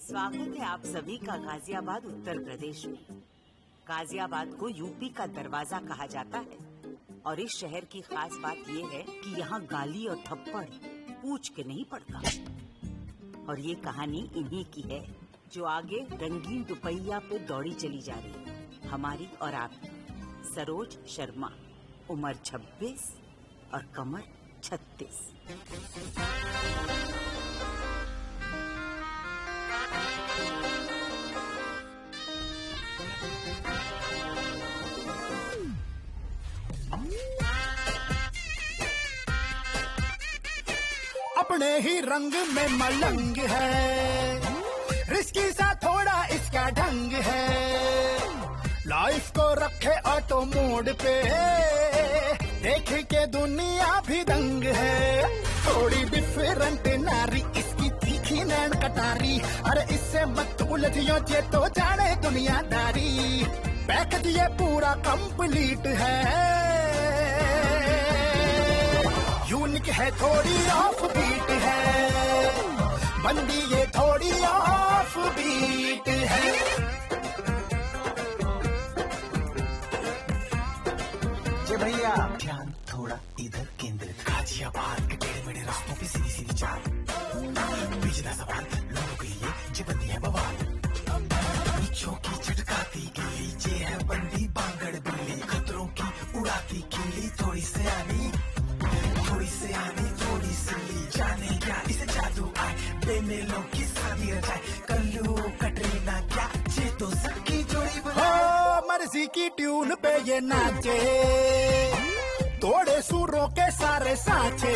स्वागत है आप सभी का गाजियाबाद उत्तर प्रदेश में। गाजियाबाद को यूपी का दरवाजा कहा जाता है और इस शहर की खास बात ये है कि यहाँ गाली और थप्पड़ पूछ के नहीं पड़ता। और ये कहानी इन्हीं की है जो आगे रंगीन दुपहिया पे दौड़ी चली जा रही है, हमारी और आपकी सरोज शर्मा, उम्र 26 और कमर 36। अपने ही रंग में मलंग है, रिस्की सा थोड़ा इसका ढंग है। लाइफ को रखे ऑटो मोड पे, देख के दुनिया भी दंग है। थोड़ी डिफरेंट नारी, इसकी तीखी नैन कटारी। अरे इससे मत उलझियो ये तो जाने दुनियादारी। पैकेज ये पूरा कंप्लीट है, यूनिक है, थोड़ी ऑफ बीट है। बंदी ये थोड़ी ऑफ बीट है। जे भैया ध्यान थोड़ा इधर केंद्र। गाजियाबाद के टेढ़े मेढ़े रास्तों पे सीधी सीधी चाल, बीचदा सवाल लोगों के लिए जे बंदी है बवाल। नीचों की झटकाती गिल्ली, जे है बंदी बांगड़ बिल्ली। खतरों की उड़ाती खिल्ली, थोड़ी सयानी थोड़ी सियानी थोड़ी सिल्ली। जाने क्या इसे जादू आए, बेमेलों की शादी रचाए। कल्लू कटरीना क्या ये तो सबकी जोड़ी बनाए। मर्जी की ट्यून पे ये नाचे, तोड़े सुरों के सारे सांचे।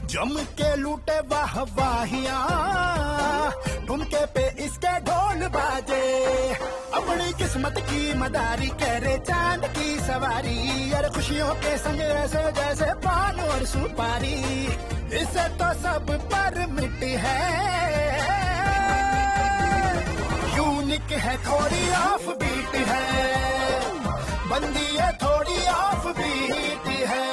जम के लूटे वाह वाहिया, ठुमके पे इसके ढोल बाजे। अपनी किस्मत की मदारी करे चांद की सवारी। अरे खुशियों के संग ऐसे जैसे पान और सुपारी। इसे तो सब परमिट है, यूनिक है, थोड़ी ऑफ बीट है। बंदी ये थोड़ी ऑफ बीट है।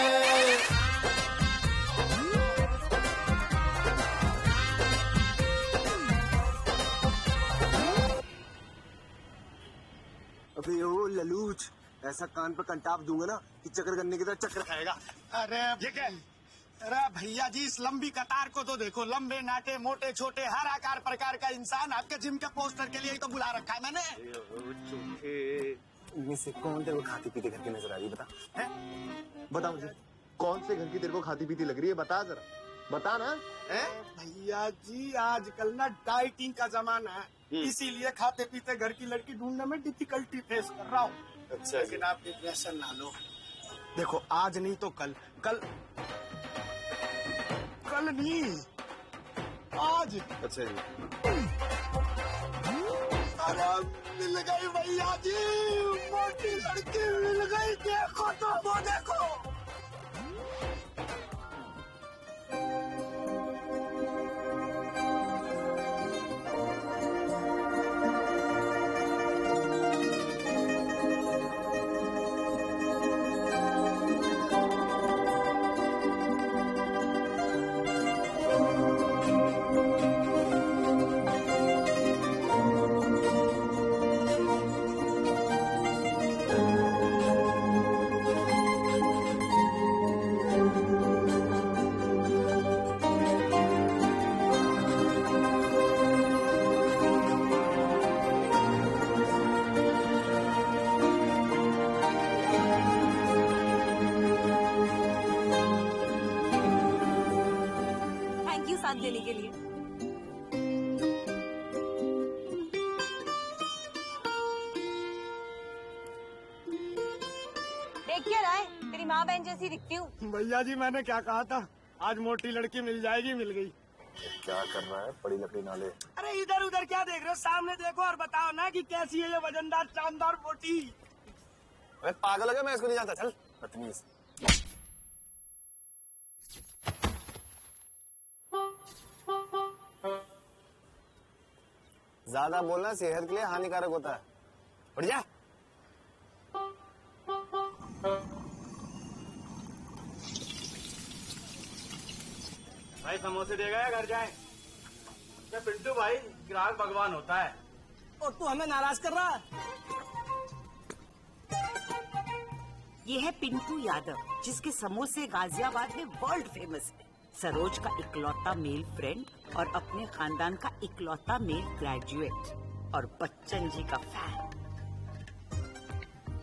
अबे ओ ललूच, ऐसा कान पे कंटाप दूंगा ना कि चक्कर करने की तरह चक्कर खाएगा। अरे ये क्या? अरे भैया जी, इस लंबी कतार को तो देखो। लंबे नाटे मोटे छोटे हर आकार प्रकार का इंसान आपके जिम के पोस्टर के लिए ही तो बुला रखा है मैंने। इनमें से कौन तेरे को खाती पीती घर की नजर आ रही है? बता है? बता मुझे, कौन से घर की तेरे को खाती पीती लग रही है? बता जरा, बता ना। है भैया जी, आजकल ना डाइटिंग का जमाना है, इसीलिए खाते पीते घर की लड़की ढूंढने में डिफिकल्टी फेस कर रहा हूँ। अच्छा, लेकिन आप डिप्रेशन ना लो। देखो, आज नहीं तो कल, कल नहीं आज। अच्छा जी। अरे मिल गई भैया जी, मोटी लड़की मिल गई। देखो तो वो देखो। देने के लिए। देख क्या रहा है, तेरी माँ बहन जैसी दिखती हूँ। भैया जी, मैंने क्या कहा था? आज मोटी लड़की मिल जाएगी, मिल गई। क्या कर रहा है बड़ी लकड़ी नाले? अरे इधर उधर क्या देख रहे हो? सामने देखो और बताओ ना कि कैसी है ये वजनदार शानदार मोटी। अरे पागल हो गया, मैं इसको नहीं जानता। चल बदतमीज। ज्यादा बोलना सेहत के लिए हानिकारक होता है। उठ जा। भाई समोसे देगा या घर जाए? क्या पिंटू भाई, ग्राहक भगवान होता है। और तू हमें नाराज कर रहा है? ये है पिंटू यादव, जिसके समोसे गाजियाबाद में वर्ल्ड फेमस है। सरोज का इकलौता मेल फ्रेंड और अपने खानदान का इकलौता मेल ग्रेजुएट और बच्चन जी का फैन।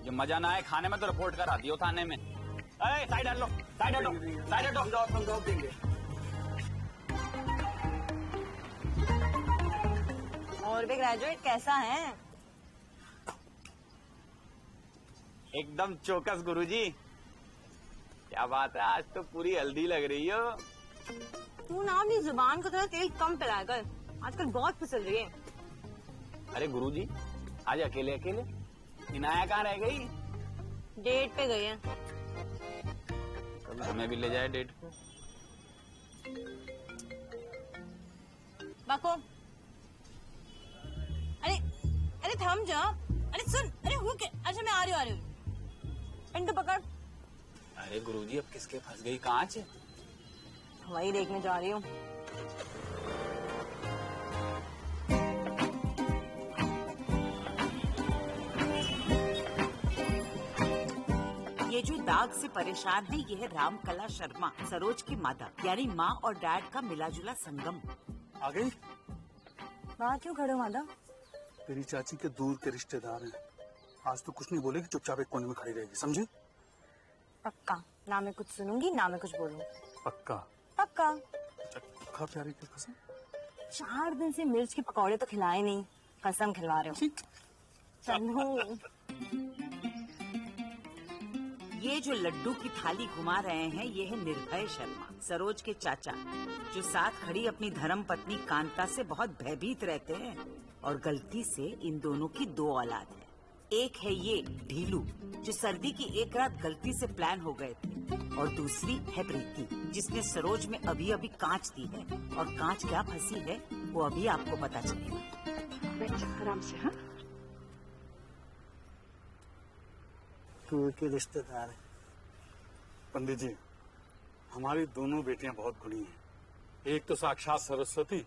ये मजा ना आए खाने में तो रिपोर्ट करा दियो थाने में। अरे साइड हट लो, साइड हटो, साइड हटो। समझाओ देंगे। और भी ग्रेजुएट कैसा है? एकदम चौकस गुरुजी। क्या बात है, आज तो पूरी हल्दी लग रही हो। तू ना अपनी जुबान को थोड़ा तेल कम पिलाया कर, आजकल बहुत फिसल रही है। अरे गुरुजी, आज अकेले अकेले इनाया कहाँ रह गई? डेट पे गई है। कभी हमें भी ले जाए डेट पे। बाको, अरे थम जा। अरे सुन, अरे हूँ क्या? अच्छा मैं आ रही हूँ। पिंटू पकड़। अरे गुरुजी, अब किसके फंस गई कांच? वही देखने जा रही हूँ। ये जो दाग से परेशान है, ये है रामकला शर्मा, सरोज की माता, यानी माँ और डैड का मिलाजुला संगम। आ गई? बात क्यों खड़े हो माता? तेरी चाची के दूर के रिश्तेदार हैं। आज तो कुछ नहीं बोलेगी, चुपचाप एक कोने में खड़ी रहेगी, समझी? पक्का। ना मैं कुछ सुनूंगी ना मैं कुछ बोलूंगी। पक्का? पक्का। खा प्यारी की कसम। 4 दिन से मिर्च के पकौड़े तो खिलाए नहीं, कसम खिला रहे हो। चंदू, ये जो लड्डू की थाली घुमा रहे हैं, ये है निर्भय शर्मा, सरोज के चाचा, जो साथ खड़ी अपनी धर्म पत्नी कांता से बहुत भयभीत रहते हैं। और गलती से इन दोनों की 2 औलाद है। एक है ये ढीलू, जो सर्दी की एक रात गलती से प्लान हो गए थे, और दूसरी है प्रीति, जिसने सरोज में अभी अभी कांच दी है। और कांच क्या फंसी है वो अभी आपको पता चलेगा। आराम से। हाँ, दूर के रिश्तेदार है। पंडित जी, हमारी दोनों बेटियां बहुत गुणी हैं। एक तो साक्षात सरस्वती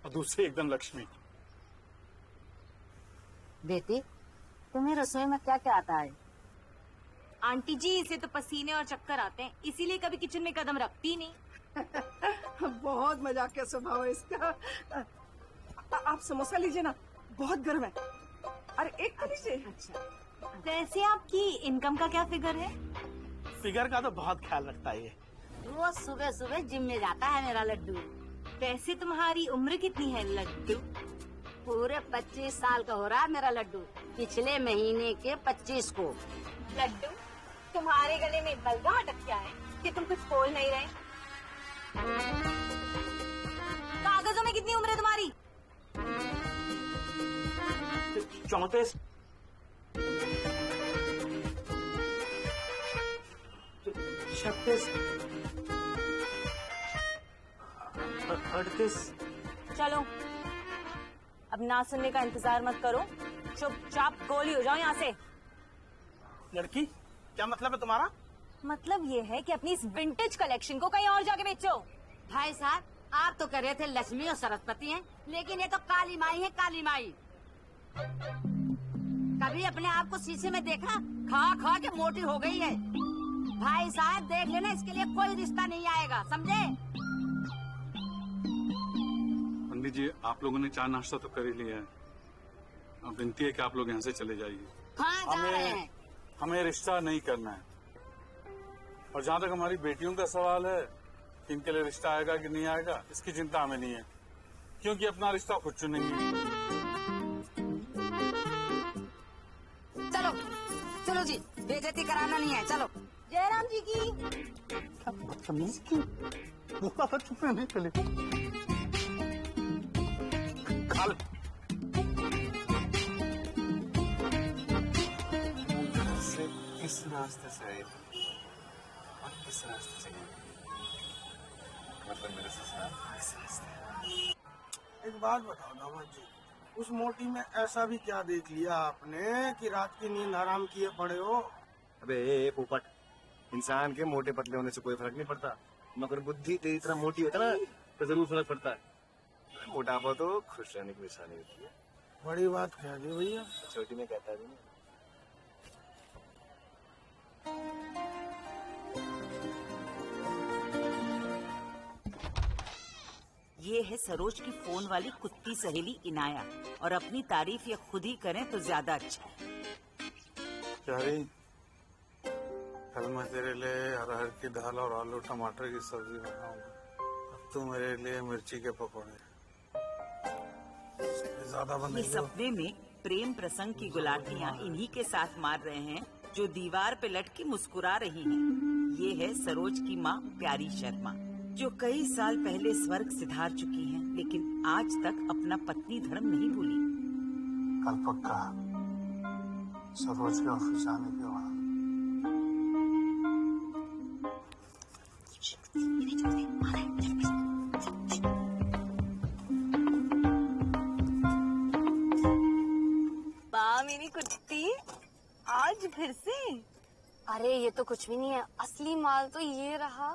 और दूसरी एकदम लक्ष्मी। बेटी तुम्हें रसोई में क्या क्या आता है? आंटी जी इसे तो पसीने और चक्कर आते हैं, इसीलिए कभी किचन में कदम रखती नहीं। बहुत मजाकिया स्वभाव है इसका। आप समोसा लीजिए ना, बहुत गर्म है। अरे एक लीजिए। अच्छा, वैसे आपकी इनकम का क्या फिगर है? फिगर का तो बहुत ख्याल रखता है ये। रोज सुबह सुबह जिम में जाता है मेरा लड्डू। वैसे तुम्हारी उम्र कितनी है लड्डू? पूरे 25 साल का हो रहा है मेरा लड्डू, पिछले महीने के 25 को। लड्डू, तुम्हारे गले में बलगम अटक गया है कि तुम कुछ बोल नहीं रहे? कागजों में कितनी उम्र है तुम्हारी? 34, 36, 38। चलो, अब ना सुनने का इंतजार मत करो, चुपचाप गोली हो जाओ यहाँ से। लड़की, क्या मतलब है तुम्हारा? मतलब ये है कि अपनी इस विंटेज कलेक्शन को कहीं और जाके बेचो। भाई साहब, आप तो कह रहे थे लक्ष्मी और सरस्वती हैं, लेकिन ये तो काली माई है, काली माई। कभी अपने आप को शीशे में देखा? खा खा के मोटी हो गई है। भाई साहब देख लेना, इसके लिए कोई रिश्ता नहीं आएगा, समझे? पंडित जी, आप लोगों ने चाय नाश्ता तो कर ही लिया है। अब विनती है कि आप लोग यहाँ से चले जाइए। हाँ, जा रहे हैं। हमें रिश्ता नहीं करना है। और जहाँ तक हमारी बेटियों का सवाल है, इनके लिए रिश्ता आएगा कि नहीं आएगा, इसकी चिंता हमें नहीं है, क्योंकि अपना रिश्ता खुद चुनेंगे। चलो चलो जी, बेइज्जती कराना नहीं है, चलो। जयराम जी की। बदतमीज की बोला था, चुप रहने के लिए। खा ले। इस रास्ते से आए थे और इस रास्ते से गए, मतलब मेरे ससुराल इस रास्ते। एक बात बताओ दामाद जी, उस मोटी में ऐसा भी क्या देख लिया आपने कि रात की नींद हराम किए पड़े हो? अबे ए पोपट, इंसान के मोटे पतले होने से कोई फर्क नहीं पड़ता, मगर बुद्धि तेरी तरह मोटी होता ना तो जरूर फर्क पड़ता है। मोटापा तो खुश रहने की निशानी होती है। बड़ी बात कह दी भैया। छोटी में कहता भी नहीं। ये है सरोज की फोन वाली कुत्ती सहेली इनाया, और अपनी तारीफ ये खुद ही करें तो ज्यादा अच्छा है। प्यारी, कल मैं तेरे लिए अरहर की दाल और आलू टमाटर की सब्जी बनाऊंगा। अब तू मेरे लिए मिर्ची के पकौड़े। ज्यादा ये बंद सपने में प्रेम प्रसंग की गुलाटियां इन्हीं के साथ मार रहे हैं जो दीवार पे लटकी मुस्कुरा रही हैं। ये है सरोज की माँ प्यारी शर्मा, जो कई साल पहले स्वर्ग सिधार चुकी हैं, लेकिन आज तक अपना पत्नी धर्म नहीं भूली। कल पक्का सरोज के ऑफिस जाने के बाद मेरी कुत्ती आज फिर से। अरे ये तो कुछ भी नहीं है, असली माल तो ये रहा।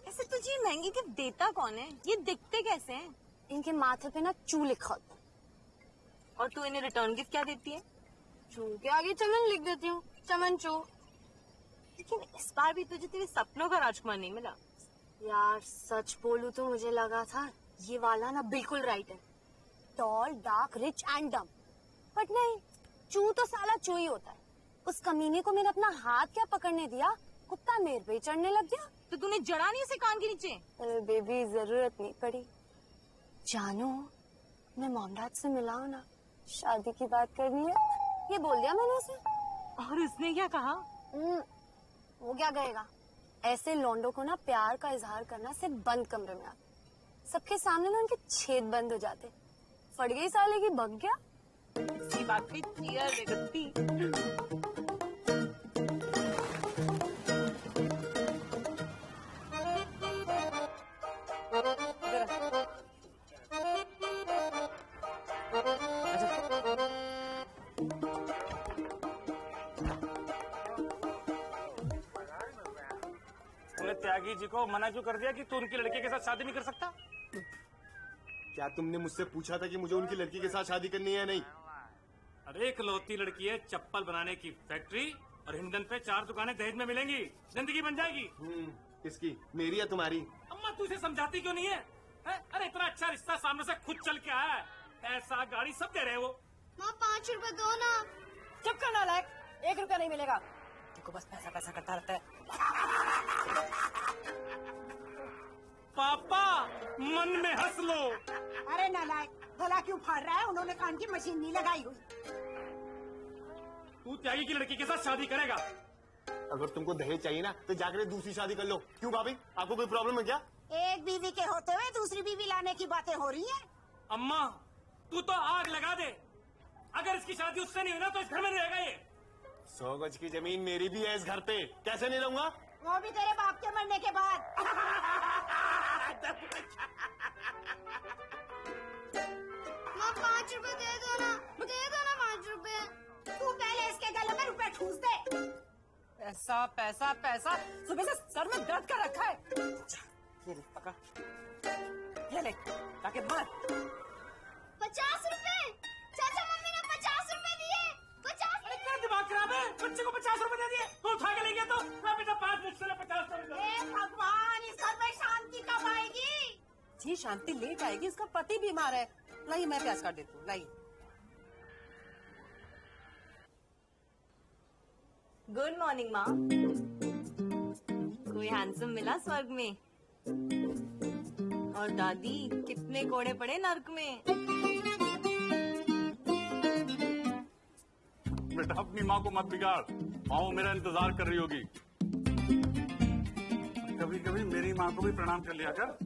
ऐसे तुझे महंगी गिफ्ट देता कौन है? ये दिखते कैसे हैं? इनके माथे पे ना चू लिखा होता है। और तू इन्हें रिटर्न गिफ्ट क्या देती है? चू के आगे चमन लिख देती हूँ, चमन चू। लेकिन इस बार भी तुझे तेरे सपनों का राजकुमार नहीं मिला। यार सच बोलूं तो मुझे लगा था ये वाला ना बिल्कुल राइट है, टॉल डार्क रिच एंड डम। बट नहीं, चू तो साला चू ही होता है। उस कमीने को मैंने अपना हाथ क्या पकड़ने दिया, कुत्ता मेरे पे ही चढ़ने लग गया। तो तूने जड़ा नहीं उसे कान के नीचे? अरे बेबी जरूरत नहीं पड़ी। जानो, मैं मोमराज से मिला हूं ना, शादी की बात करनी है, ये बोल दिया मैंने उसे। और उसने क्या कहा? वो क्या कहेगा? ऐसे लौंडों को ना प्यार का इजहार करना सिर्फ बंद कमरे में आता, सबके सामने ना उनके छेद बंद हो जाते। फट गई साले की, भग गया। इसी बात पे चियर रे कुत्ती। त्यागी जी को मना क्यों कर दिया कि तू उनकी लड़के के साथ शादी नहीं कर सकता? क्या तुमने मुझसे पूछा था कि मुझे उनकी लड़की के साथ शादी करनी है या नहीं? अरे इकलौती लड़की है, चप्पल बनाने की फैक्ट्री और हिंडन पे 4 दुकानें दहेज में मिलेंगी, जिंदगी बन जाएगी। किसकी, मेरी या तुम्हारी? अम्मा तू इसे समझाती क्यों नहीं है? अरे इतना अच्छा रिश्ता सामने से खुद चल के आया है, ऐसा गाड़ी सब दे रहे हैं वो। माँ 5 रुपए दो ना। चुप करना लायक, 1 रुपया नहीं मिलेगा। देखो बस पैसा पैसा करता रहता है। पापा मन में हंस लो। अरे नालायक, गला क्यों फाड़ रहा है? उन्होंने कान की मशीन नहीं लगाई हुई। तू त्यागी की लड़की के साथ शादी करेगा? अगर तुमको दहेज चाहिए ना तो जाकर दूसरी शादी कर लो। क्यों भाभी, आपको कोई प्रॉब्लम है क्या? एक बीवी के होते हुए दूसरी बीवी लाने की बातें हो रही हैं। अम्मा तू तो आग लगा दे, अगर इसकी शादी उससे नहीं हुई ना तो इस घर में नहीं रहेगा ये। 100 गज की जमीन मेरी भी है इस घर पे, कैसे नहीं रहूंगा? वो भी तेरे बाप के मरने के बाद। माँ 5 रुपए दे दो ना, 5 रुपए। तू पहले इसके गले में रुपए ठूस दे। पैसा पैसा पैसा, सुबह से सर में दर्द कर रखा है। ये ले पकड़, ये ले ताकि मर। 50 रुपए चाचा, मम्मी ने 50 रुपए दिए। 50। अरे क्या दिमाग खराब है, बच्चे को 50 रुपए दे दिए, तो उठा के ले गया तो बेटा 5 मिनट से 50 रुपए। हे भगवान, इस घर में शांति कब आएगी? जी शांति लेट आएगी, इसका पति बीमार है। लाइए मैं प्याज काट देती हूँ, लाइए। गुड मॉर्निंग माँ। कोई हैंडसम मिला स्वर्ग में? और दादी कितने कोड़े पड़े नर्क में। बेटा अपनी माँ को मत बिगाड़, माँ वो मेरा इंतजार कर रही होगी। कभी कभी मेरी माँ को भी प्रणाम कर लिया कर।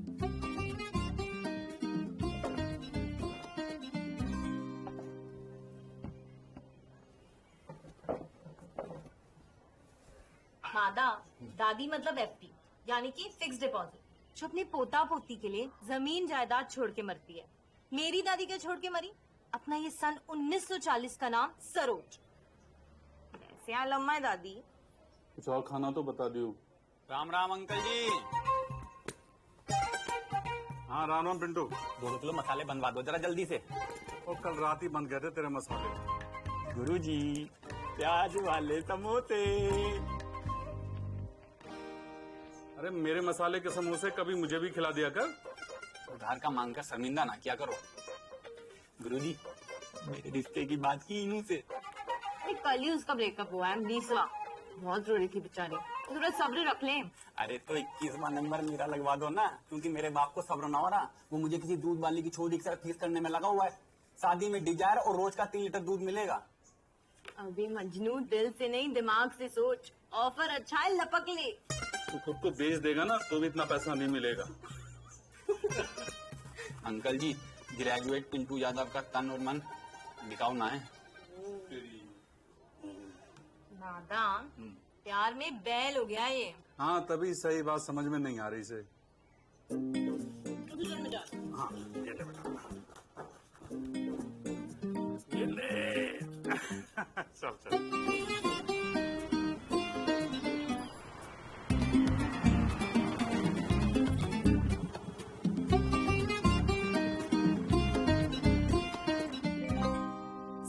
मादा, दादी मतलब FD, यानी कि फिक्स डिपॉजिट, जो अपने पोता पोती के लिए जमीन जायदाद छोड़ के मरती है। मेरी दादी क्या छोड़ के मरी? अपना ये सन 1940 का नाम सरोज। ऐसे यहाँ लम्मा है दादी। कुछ और खाना तो बता दियो। राम राम अंकल जी। हाँ राम राम पिंटू। 2 किलो मसाले बनवा दो जरा जल्दी से। वो कल रात ही बंद गए थे तेरे मसाले। गुरुजी प्याज वाले समोसे। अरे मेरे मसाले के समोसे कभी मुझे भी खिला दिया कर। उधार का मांग कर शर्मिंदा ना किया करो। गुरुजी मेरे रिश्ते की बात की इन्हीं से। कल ही उसका ब्रेकअप हुआ है 20वां। बहुत रो रही थी बेचारी, थोड़ा सब्र रख ले। अरे तो 21वां नंबर मेरा लगवा दो ना, क्योंकि मेरे बाप को सब्र ना हो रहा। वो मुझे किसी दूध वाली की छोरी की तरह फीस करने में लगा हुआ है। शादी में डिजायर और रोज का 3 लीटर दूध मिलेगा। अभी मजनू दिल से नहीं दिमाग से सोच। ऑफर अच्छा है, लपक ले। तू खुद को बेच देगा ना तो भी इतना पैसा नहीं मिलेगा। अंकल जी ग्रेजुएट पिंटू यादव का तन और मन बिकाऊ ना है। नादान, प्यार में बैल हो गया ये। हाँ तभी सही बात समझ में नहीं आ रही से। हाँ ये ले बेटा, ये ले। चल चल।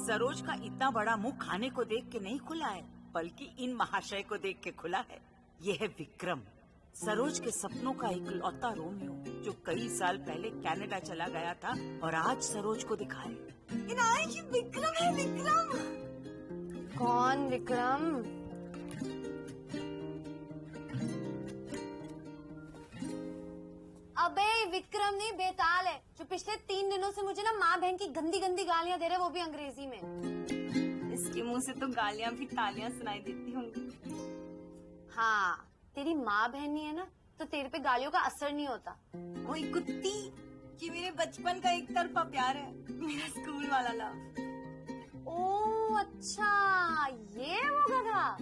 सरोज का इतना बड़ा मुंह खाने को देख के नहीं खुला है, बल्कि इन महाशय को देख के खुला है। ये है विक्रम, सरोज के सपनों का इकलौता रोमियो, जो कई साल पहले कनाडा चला गया था और आज सरोज को दिखाए। विक्रम है, विक्रम। कौन विक्रम? अबे विक्रम नहीं, बेताल है, जो पिछले 3 दिनों से मुझे ना माँ बहन की गंदी गंदी गालियाँ दे रहे, वो भी अंग्रेजी में। इसके मुंह से तो गालियाँ भी तालियां सुनाई देती होंगी। हाँ, तेरी माँ बहन नहीं है ना, तो तेरे पे गालियों का असर नहीं होता। ओए कुत्ती, ये मेरे बचपन का एक तरफा प्यार है, मेरा स्कूल वाला लव। ओह अच्छा, ये वो गधा।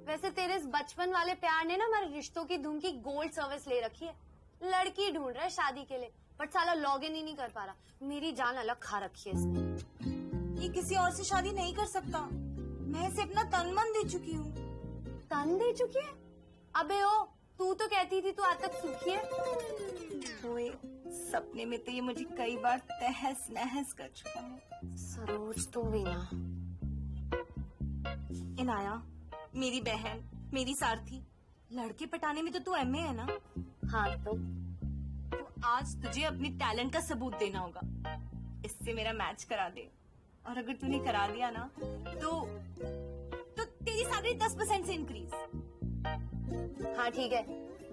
वैसे तेरे इस बचपन वाले प्यार ने ना हमारे रिश्तों की धूम की गोल्ड सर्विस ले रखी है। लड़की ढूंढ रहा है शादी के लिए, बट साला लॉगिन ही नहीं कर पा रहा। मेरी जान अलग खा रखी है इसने। ये किसी और से शादी नहीं कर सकता। मैं इसे अपना तन मन दे चुकी हूँ। तन दे चुकी है? अबे ओ, तू तो कहती थी तू आज तक सूखी है। ओए, सपने में तो ये मुझे कई बार तहस नहस कर चुका है। सरोज तू भी ना। इनाया, मेरी बहन, मेरी सारथी, लड़के पटाने में तो तू एमए है ना? हाँ तो आज तुझे अपने टैलेंट का सबूत देना होगा। इससे मेरा मैच करा दे, और अगर तूने करा दिया ना तो तेरी सैलरी 10% से इंक्रीज। हाँ ठीक है,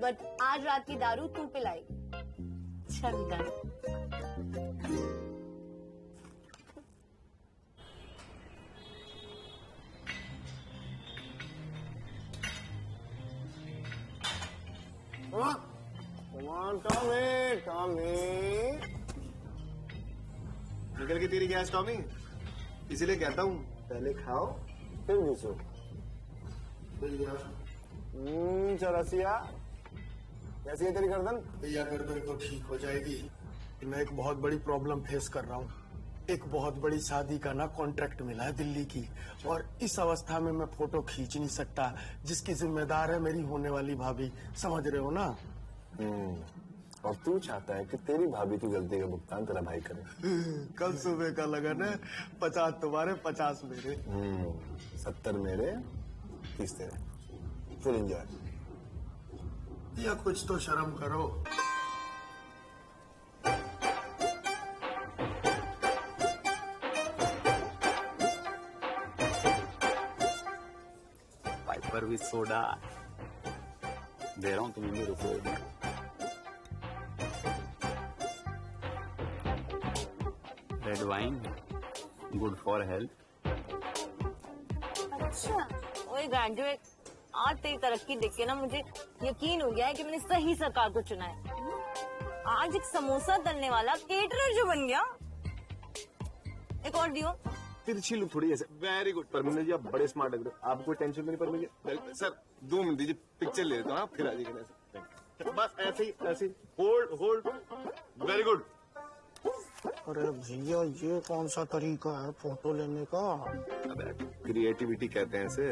बट आज रात की दारू तू पिलाएगी। चल डन। निकल के तेरी गैस टॉमी, इसीलिए कहता हूँ पहले खाओ फिर घुसो। चौरसिया, कैसी है तेरी गर्दन? भैया गर्दन तो ठीक हो जाएगी। मैं एक बहुत बड़ी प्रॉब्लम फेस कर रहा हूँ। एक बहुत बड़ी शादी का ना कॉन्ट्रैक्ट मिला है दिल्ली की, और इस अवस्था में मैं फोटो खींच नहीं सकता, जिसकी जिम्मेदार है मेरी होने वाली भाभी। समझ रहे हो ना? और तू चाहता है कि तेरी भाभी की गलती का भुगतान तेरा भाई करे। कल सुबह का लगन है, 50 तुम्हारे 50 मेरे। 70 मेरे 30 तेरे। Full enjoy. या कुछ तो शर्म करो। पाइपर विद सोडा दे रहा हूँ, तुम भी रुको। Red wine good for health. अच्छा, ओए ग्रेजुएट, आज तेरी तरक्की देख के ना मुझे यकीन हो गया है कि मैंने सही सरकार को चुना है। आज एक समोसा तलने वाला केटरर जो बन गया। एक और दियो। तिरछी लुक थोड़ी ऐसे। वेरी गुड परमिंदर जी, आप बड़े स्मार्ट लग रहे हो। आपको टेंशन तो नहीं परमिंदर? सर 2 मिनट दीजिए, पिक्चर ले लेता हूँ, फिर आ जाइएगा। बस ऐसे ही ऐसे ही। Hold hold. Very good. अरे भैया, ये कौन सा तरीका है फोटो लेने का? क्रिएटिविटी कहते हैं इसे।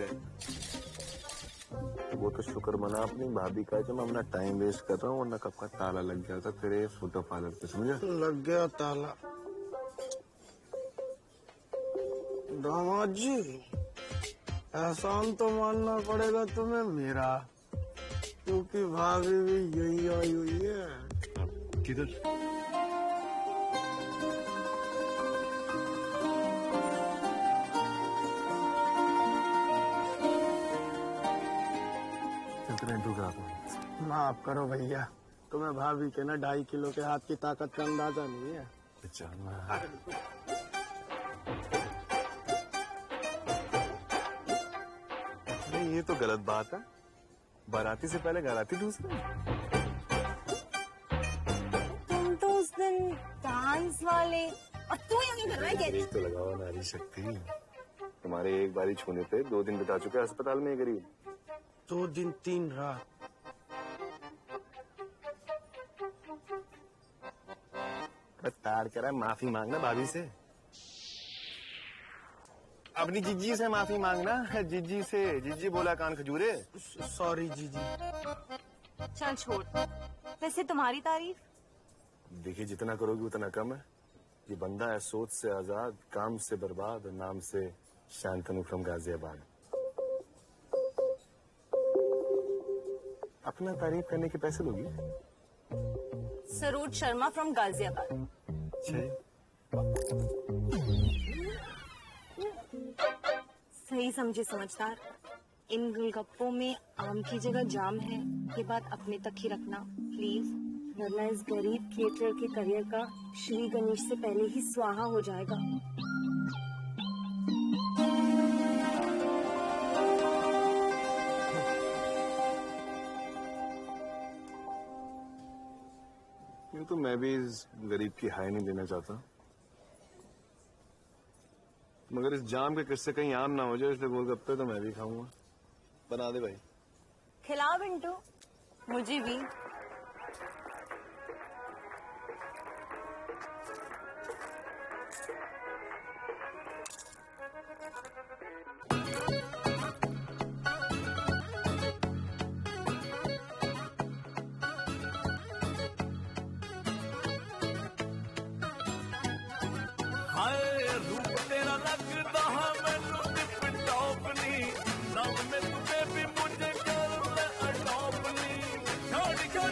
वो तो शुक्र मना अपनी भाभी का जो मैं अपना टाइम वेस्ट कर रहा हूँ, वरना कब का ताला लग गया था तेरे फोटो पार्लर पे, समझे? लग गया ताला। दामाद जी, एहसान तो मानना पड़ेगा तुम्हें मेरा, क्योंकि भाभी भी यही आई हुई है। किधर? माफ करो भैया, तुम्हें भाभी के ना 2.5 किलो के हाथ की ताकत का अंदाजा नहीं है। नहीं, ये तो गलत बात है। बाराती से पहले घराती दूसरे। तुम तो उस दिन डांस वाले, और तू यही कर रहा है। एक तो लगाओ नारी शक्ति, तुम्हारे एक बारी छूने पे 2 दिन बिता चुके अस्पताल में गरीब। 2 दिन 3 रात। ताड़ करा, माफी मांगना भाभी से, अपनी जीजी से माफी मांगना। जीजी से, जीजी बोला कान खजूरे। सॉरी जीजी। चल छोड़, वैसे तुम्हारी तारीफ? देखिए, जितना करोगी उतना कम है। ये बंदा है सोच से आजाद, काम से बर्बाद, और नाम से शांतनु फ्रॉम गाजियाबाद। अपना तारीफ करने के पैसे लोगी? सरोज शर्मा फ्रॉम गाजियाबाद। सही समझे समझदार। इन गोलगप्पों में आम की जगह जाम है, ये बात अपने तक ही रखना प्लीज, वरना इस गरीब केटरर के करियर का श्री गणेश से पहले ही स्वाहा हो जाएगा। ये तो मैं भी इस गरीब की हाय नहीं देना चाहता, मगर इस जाम के किस्से कहीं आम ना हो जाए, इसलिए गोलगप्पे तो मैं भी खाऊंगा। बना दे भाई। खिला बिंटू, मुझे भी। छोड़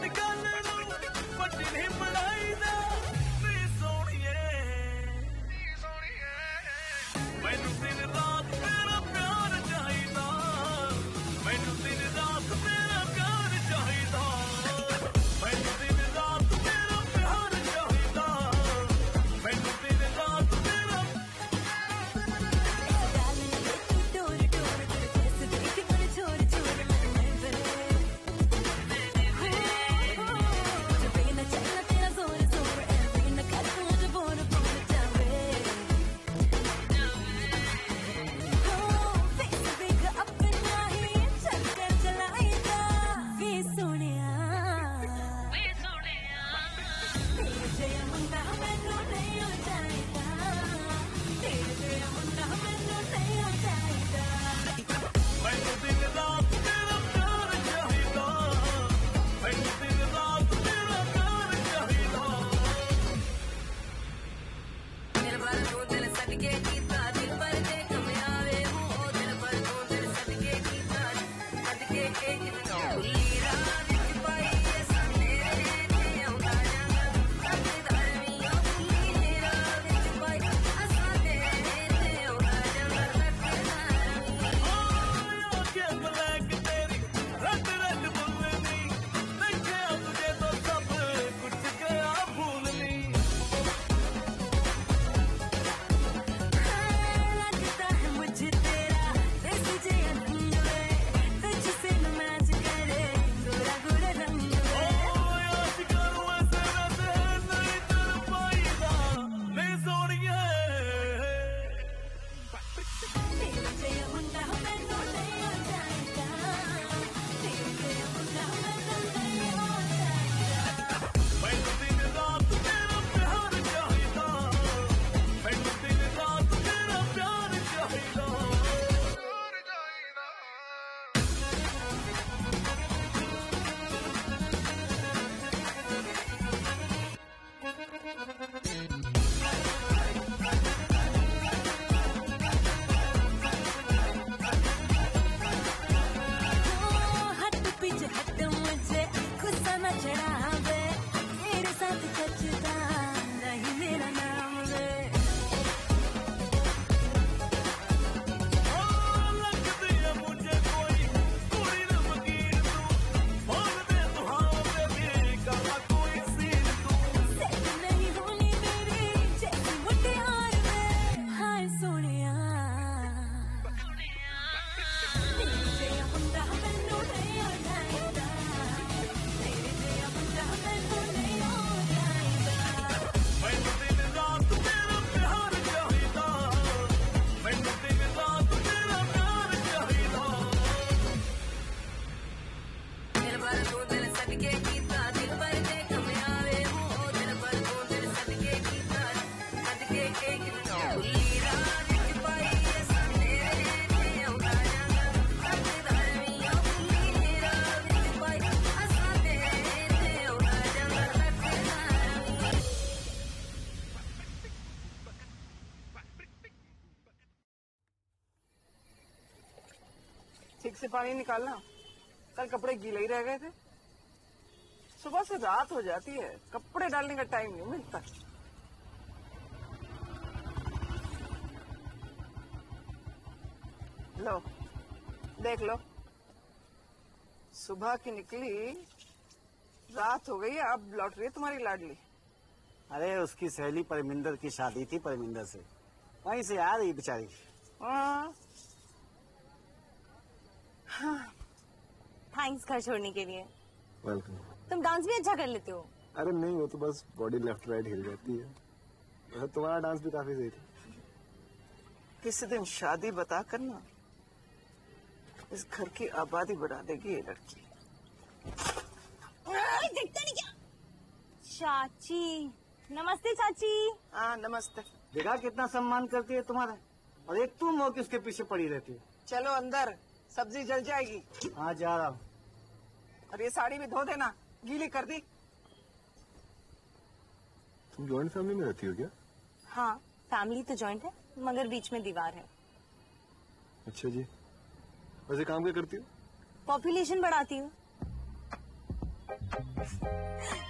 ठीक से पानी निकालना, कल कपड़े गीले ही रह गए थे। सुबह से रात हो जाती है, कपड़े डालने का टाइम नहीं मिलता। लो देख लो, सुबह की निकली, रात हो गई, अब लौट रही है तुम्हारी लाडली। अरे उसकी सहेली परमिंदर की शादी थी, परमिंदर से वहीं से आ रही बेचारी। हाँ। थैंक्स घर छोड़ने के लिए। वेलकम। तुम डांस भी अच्छा कर लेते हो। अरे नहीं, वो तो बस बॉडी लेफ्ट राइट हिल जाती है। वैसे तुम्हारा डांस भी काफी सही था। किसी दिन शादी बता करना, इस घर की आबादी बढ़ा देगी ये लड़की। देखता नहीं क्या? चाची, नमस्ते चाची। हाँ नमस्ते। देखा कितना सम्मान करती है तुम्हारा, और एक तुम हो कि उसके पीछे पड़ी रहती है। चलो अंदर, सब्जी जल जाएगी। हाँ जा रहा हूँ। और ये साड़ी भी धो देना, गीली कर दी। तुम जॉइंट फैमिली में रहती हो क्या? हाँ फैमिली तो जॉइंट है, मगर बीच में दीवार है। अच्छा जी। वैसे काम क्या करती हो? पॉपुलेशन बढ़ाती हूँ,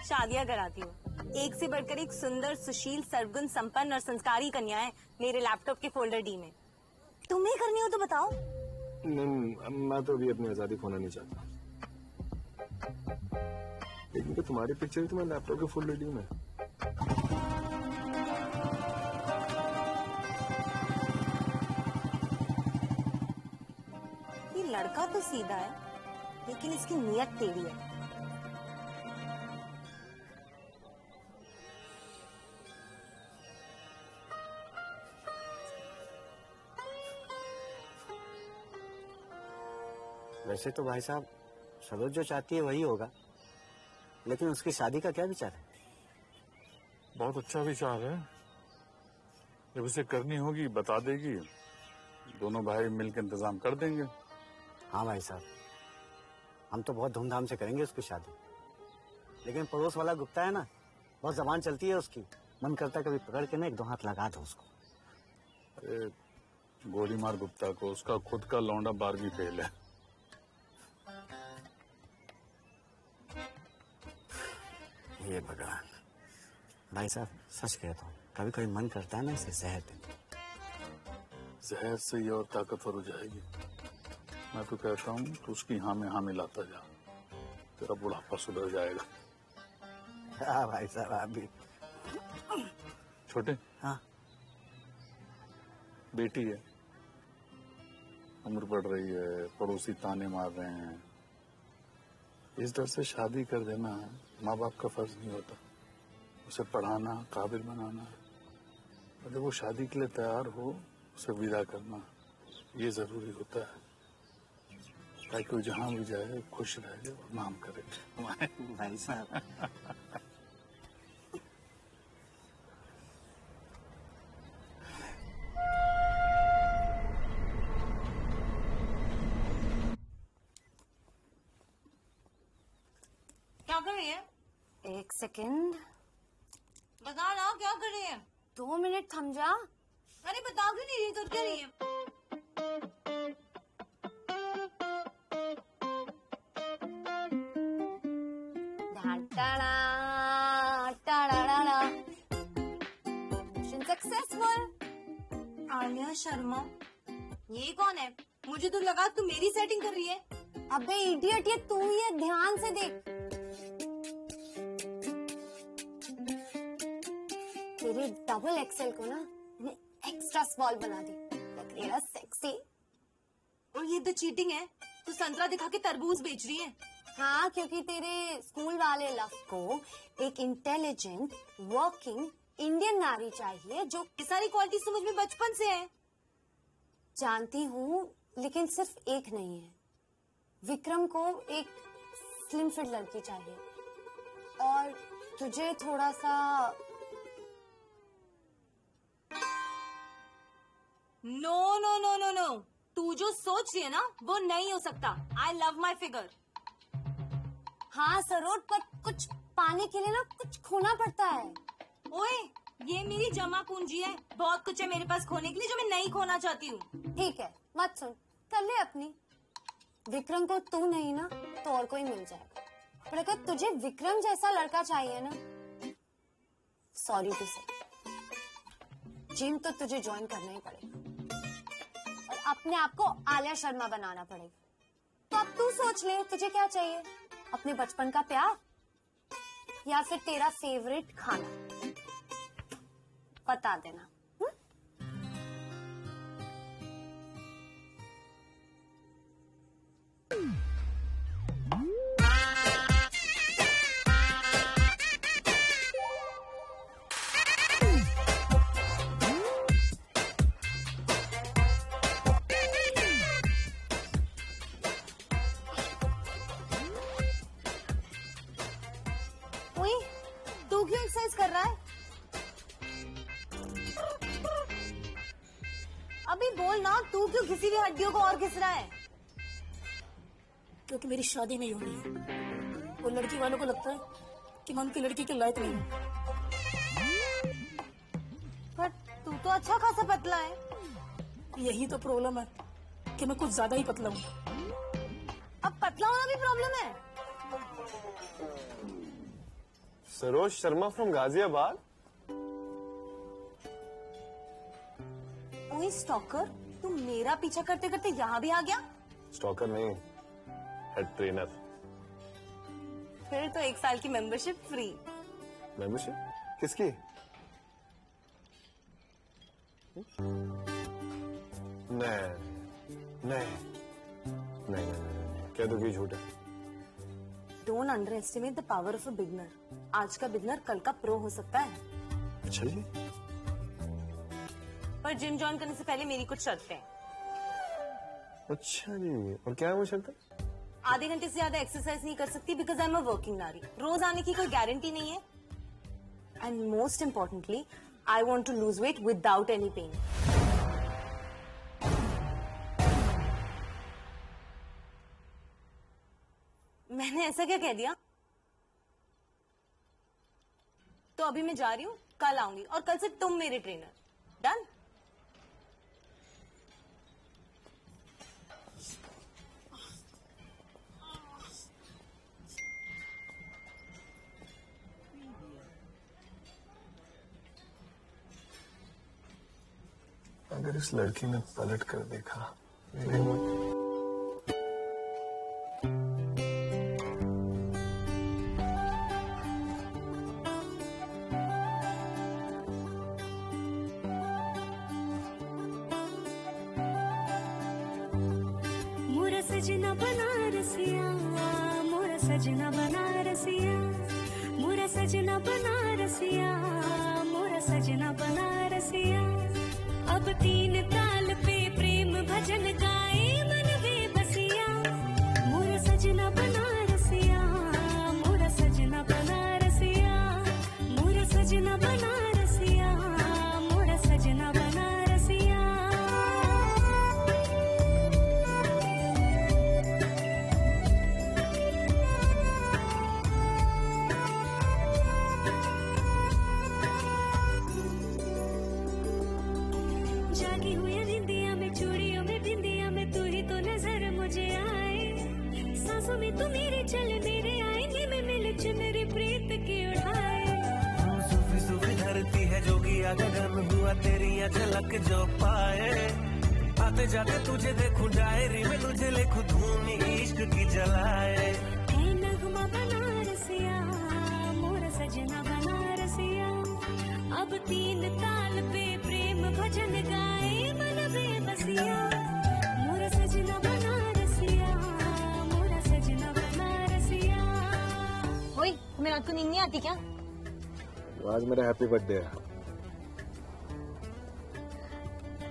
शादियां कराती हूँ। एक से बढ़कर एक सुंदर, सुशील, सर्वगुण संपन्न और संस्कारी कन्याएं मेरे लैपटॉप के फोल्डर डी में। तुम्हें करनी हो तो बताओ। नहीं, मैं तो अभी अपनी आजादी खोना नहीं चाहता। लेकिन तो तुम्हारी पिक्चर ही तुम्हारे लैपटॉप के फुल रेडी में। ये लड़का तो सीधा है, लेकिन इसकी नीयत टेढ़ी है। वैसे तो भाई साहब सरोज जो चाहती है वही होगा, लेकिन उसकी शादी का क्या विचार है? बहुत अच्छा विचार है। जब उसे करनी होगी बता देगी, दोनों भाई मिलकर इंतजाम कर देंगे। हाँ भाई साहब, हम तो बहुत धूमधाम से करेंगे उसकी शादी, लेकिन पड़ोस वाला गुप्ता है ना, बहुत जबान चलती है उसकी। मन करता है कभी पकड़ के ना एक दो हाथ लगा दो उसको। अरे गोली मार गुप्ता को, उसका खुद का लौंडा बारहवीं फेल है। ये भगवान, भाई साहब सच कहता हूँ, कभी कभी मन करता है ना इसे जहर दे। जहर से ये और ताकतवर हो जाएगी। मैं तो कहता हूँ तो उसकी हाँ में हाँ मिलाता जा, तेरा बुढ़ापा सुधर जाएगा। हाँ भाई साहब आप भी। छोटे, हाँ बेटी है, उम्र बढ़ रही है, पड़ोसी ताने मार रहे हैं, इस डर से शादी कर देना माँ बाप का फर्ज नहीं होता। उसे पढ़ाना, काबिल बनाना, और जब वो शादी के लिए तैयार हो उसे विदा करना, ये जरूरी होता है, ताकि वो जहाँ भी जाए खुश रहे और नाम करे। भाई साहब क्या कर रही है? एक सेकंड, बता ना क्या कर रही है? 2 मिनट थम जा। अरे बता क्यों नहीं रही, कर क्या रही है? Mission successful. आलिया शर्मा, ये कौन है? मुझे तो लगा तू मेरी सेटिंग कर रही है। अबे इडियट, ये तू ही है, ध्यान से देख। तेरी डबल एक्सेल को ना मैंने एक्स्ट्रा स्मॉल बना दी, लग रही है सेक्सी। और ये तो चीटिंग है, तू संतरा दिखा के तरबूज बेच रही है। हाँ, क्योंकि तेरे स्कूल वाले लव को एक इंटेलिजेंट वर्किंग इंडियन नारी चाहिए, जो ये सारी क्वालिटी तो मुझ में बचपन से है। जानती हूँ, लेकिन सिर्फ एक नहीं है। विक्रम को एक स्लिम फिट लड़की चाहिए, और तुझे थोड़ा सा no no no no no, तू जो सोच रही है ना वो नहीं हो सकता। I love my figure. हाँ सरोज, पर कुछ पाने के लिए ना कुछ खोना पड़ता है। ओए, ये मेरी जमा पूंजी है, बहुत कुछ है मेरे पास खोने के लिए जो मैं नहीं खोना चाहती हूँ। ठीक है, मत सुन, कर ले अपनी। विक्रम को तू नहीं ना तो और कोई मिल जाएगा, पर अगर तुझे विक्रम जैसा लड़का चाहिए ना, सॉरी टू से, जिम तो तुझे ज्वाइन करना ही पड़ेगा और अपने आप को आलिया शर्मा बनाना पड़ेगा। तो अब तू सोच ले, तुझे क्या चाहिए? अपने बचपन का प्यार या फिर तेरा फेवरेट खाना? बता देना। तू क्यों एक्सरसाइज कर रहा है? अभी बोल ना, तू क्यों घिसी हुई हड्डियों को और घिस रहा है? क्योंकि मेरी शादी नहीं हो रही है। वो लड़की वालों को लगता है कि मैं उनकी लड़की के लायक नहीं हूँ। पर तू तो अच्छा खासा पतला है। यही तो प्रॉब्लम है कि मैं कुछ ज्यादा ही पतला हूँ। अब पतला होना भी प्रॉब्लम है? सरोज शर्मा फ्रॉम गाजियाबाद। ओए स्टॉकर, तू मेरा पीछा करते करते यहाँ भी आ गया? स्टॉकर नहीं, हेड ट्रेनर। फिर तो 1 साल की मेंबरशिप फ्री। मेंबरशिप किसकी? नहीं, क्या तो झूठ है। Don't underestimate the power of a beginner. आज का बिगनर कल का प्रो हो सकता है। अच्छा जी। पर जिम ज्वाइन करने से पहले मेरी कुछ शर्तें हैं। अच्छा जी, और क्या है वो शर्त? आधे घंटे से ज्यादा एक्सरसाइज नहीं कर सकती because I am a working नारी। रोज आने की कोई गारंटी नहीं है। And most importantly, I want to lose weight without any pain. मैंने ऐसा क्या कह दिया? तो अभी मैं जा रही हूँ, कल आऊंगी और कल से तुम मेरे ट्रेनर। डन? अगर इस लड़की ने पलट कर देखा मेरे मुंह सजना बनारसिया, मोरा सजना बनारसिया, मोरा सजना बनारसिया, मोरा सजना बनारसिया। अब 3 ताल पे प्रेम भजन गाए मन बेबसिया। मोरा सजना बनारसिया, मोरा सजना बनारसिया, मोरा सजना बनारसिया, मोरा सजना बनारसिया। जागी हुई निंदिया में, चूड़ियों में, बिंदिया में, तू ही तो नजर मुझे आए। सांसों में तू मेरे चले, मेरे आएंगे में मिले चुनरी प्रीत की उड़ाए। सूफी सूफी धरती है जोगी गगन हुआ तेरी झलक जो पाए। आते जाते तुझे देखूं डायरी में, तुझे लिखूं धूम इश्क की जलाए। ऐ नगमा बनारसिया, मोरा सजना बनारसिया। अब 3 ताल पे प्रेम भजन गाए मन बेबसिया। मोरा सजना बनारसिया, मोरा सजना बनारसिया। ओए, तुम्हें रात को नींद नहीं आती क्या? आज मेरा हैप्पी बर्थडे है।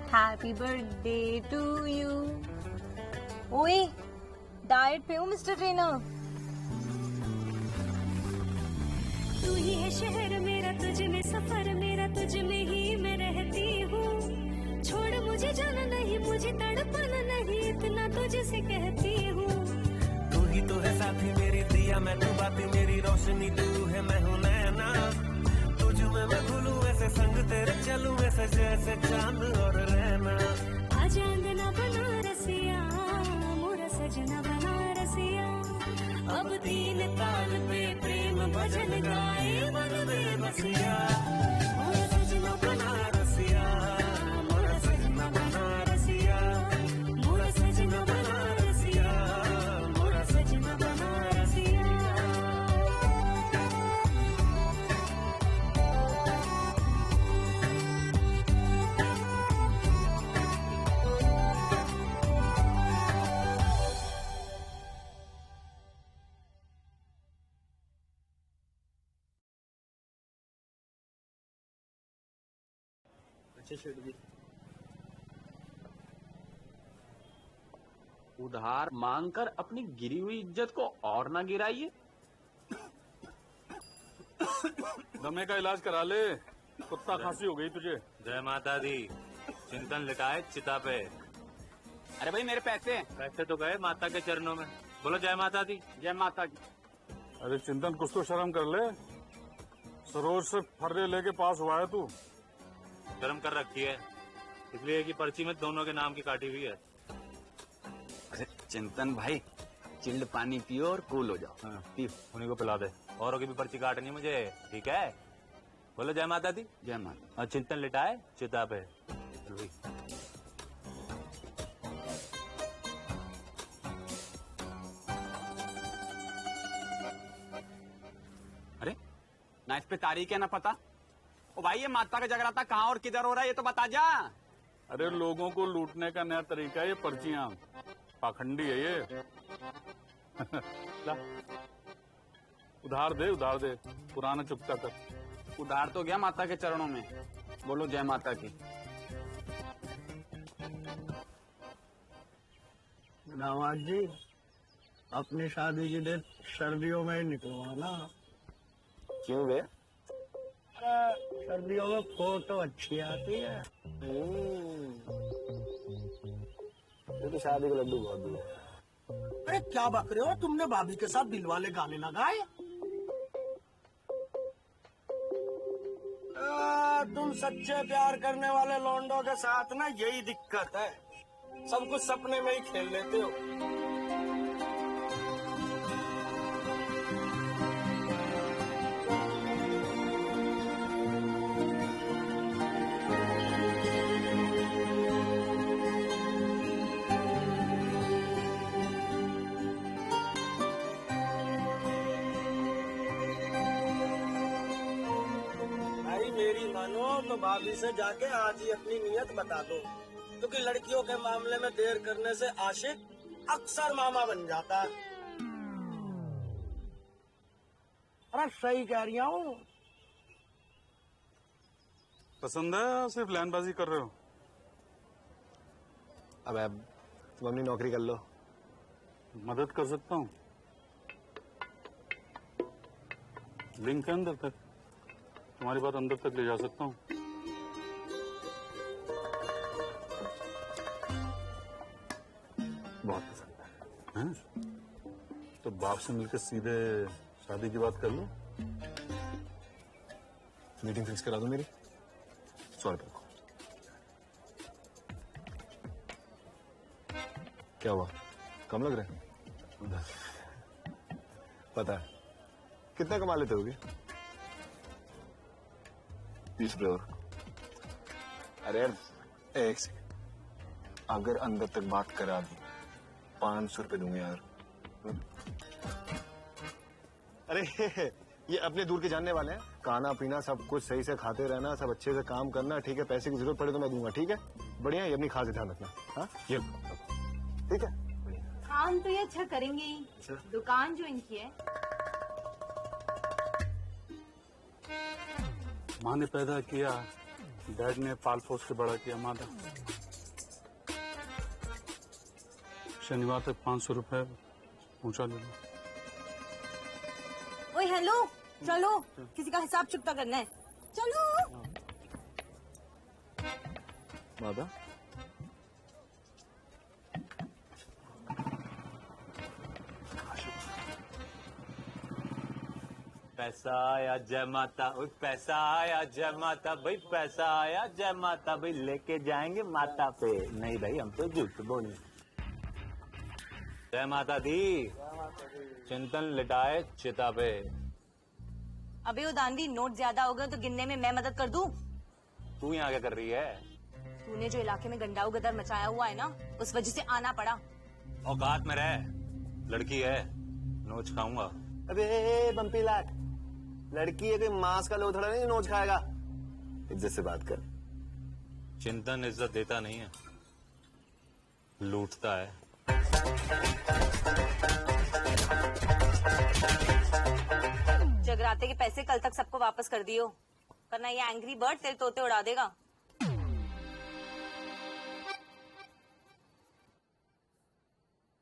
Happy birthday to you. ओए, डाइट पे हूँ मिस्टर ट्रेनर। तू ही है शहर मेरा, तुझ में सफर मेरा, तुझ में ही मैं रहती हूँ। छोड़ मुझे जाना नहीं, मुझे तड़पना नहीं, इतना तुझसे कहती हूँ। तू ही तो है साथी मेरी दिया, मैं तू बाती मेरी रोशनी, तू है मैं हूँ नैना। तुझ में मैं घुलूं ऐसे संग तेरे चलूं ऐसे जैसे चांद और रहना। आजा अंगना बनारसिया, मोरा सजना अब तीन ताल पे प्रेम भजन गाए मन में बसिया मोरा सजना बना रसिया मोरा सजना बना रसिया मोरा सजना बना रसिया मोरा सजना बना रसिया उधार मांगकर अपनी गिरी हुई इज्जत को और ना गिराइए। दमे का इलाज करा ले, कुत्ता खांसी हो गई तुझे। जय माता दी। चिंतन लिटाए चिता पे। अरे भाई मेरे पैसे तो गए माता के चरणों में। बोलो जय माता दी। जय माता की। अरे चिंतन कुछ तो शर्म कर ले, सरोज से फर्रे लेके पास हुआ है तू। शर्म कर रखी है इसलिए कि पर्ची में दोनों के नाम की काटी हुई है। अरे चिंतन भाई चिल्ड पानी पियो और कूल हो जाओ। हाँ, पी उन्हीं को पिला दे। औरों की भी पर्ची काटनी मुझे, ठीक है? बोलो जय माता दी। जय माता। और चिंतन लिटाए चिता पे। अरे ना इस पे तारीख है ना पता। ओ भाई ये माता का जगराता कहाँ और किधर हो रहा है ये तो बता जा। अरे लोगों को लूटने का नया तरीका है ये पर्चियां, पाखंडी है ये। ला उधार दे पुराना चुकता कर। उधार तो गया माता के चरणों में। बोलो जय माता की। दामाद जी अपनी शादी की डेट सर्दियों में ही निकलवाना। क्यों बे? सर्दियों में फोटो अच्छी आती है। ये तो शादी का लड्डू बहुत दूर है। अरे क्या बक रहे हो, तुमने भाभी के साथ दिल वाले गाने लगाए। तुम सच्चे प्यार करने वाले लौंडों के साथ ना यही दिक्कत है, सब कुछ सपने में ही खेल लेते हो। मेरी मानो तो भाभी से जाके आज ही अपनी नीयत बता दो, क्योंकि लड़कियों के मामले में देर करने से आशिक अक्सर मामा बन जाता है। अरे सही कह रही हूँ। पसंद है सिर्फ लाइनबाजी कर रहे हो? अब तुम अपनी नौकरी कर लो। मदद कर सकता हूँ, लिंक है अंदर तक, तुम्हारी बात अंदर तक ले जा सकता हूँ। बहुत पसंद है। तो बाप से मिलकर सीधे शादी की बात कर लो। मीटिंग फिक्स करा दो मेरी। 100 रुपए को। क्या हुआ, कम लग रहा है? पता है कितना कमा लेते होगे? 20 रुपए और। अरे एक सेकंड, अगर अंदर तक बात करा दी 500 रुपए दूंगा यार। अरे ये अपने दूर के जानने वाले हैं, खाना पीना सब कुछ सही से खाते रहना, सब अच्छे से काम करना, ठीक है? पैसे की जरूरत पड़े तो मैं दूंगा, ठीक है? बढ़िया, ये अपनी खास ध्यान रखना। हाँ ये ठीक है। काम तो ये अच्छा करेंगे ही, दुकान जो इनकी है। माँ ने पैदा किया, डैड ने पाल पोस के बड़ा किया। मादा शनिवार तक 500 रुपए पहुंचा दो। ओए हेलो, चलो किसी का हिसाब चुकता करना है, चलो। मादा पैसा आया जय माता, पैसा आया जय माता भाई, पैसा आया जय माता भाई, लेके जाएंगे माता पे। नहीं भाई हम तो झूठ बोले। जय माता दी। चिंतन लिटाए चिता पे। अबे वो दानवी, नोट ज्यादा हो गए तो गिनने में मैं मदद कर दूं? तू यहाँ क्या कर रही है? तूने जो इलाके में गंडाऊ गदर मचाया हुआ है ना, उस वजह से आना पड़ा। औकात में रह, लड़की है, नोच खाऊंगा। अबे बम्पी लाट, लड़की है, कोई मांस का लोथड़ा नहीं नोच खाएगा। इज्जत से बात कर। चिंतन इज्जत देता नहीं है, लूटता है। जगराते के पैसे कल तक सबको वापस कर दियो, वरना ये एंग्री बर्ड तेरे तोते उड़ा देगा।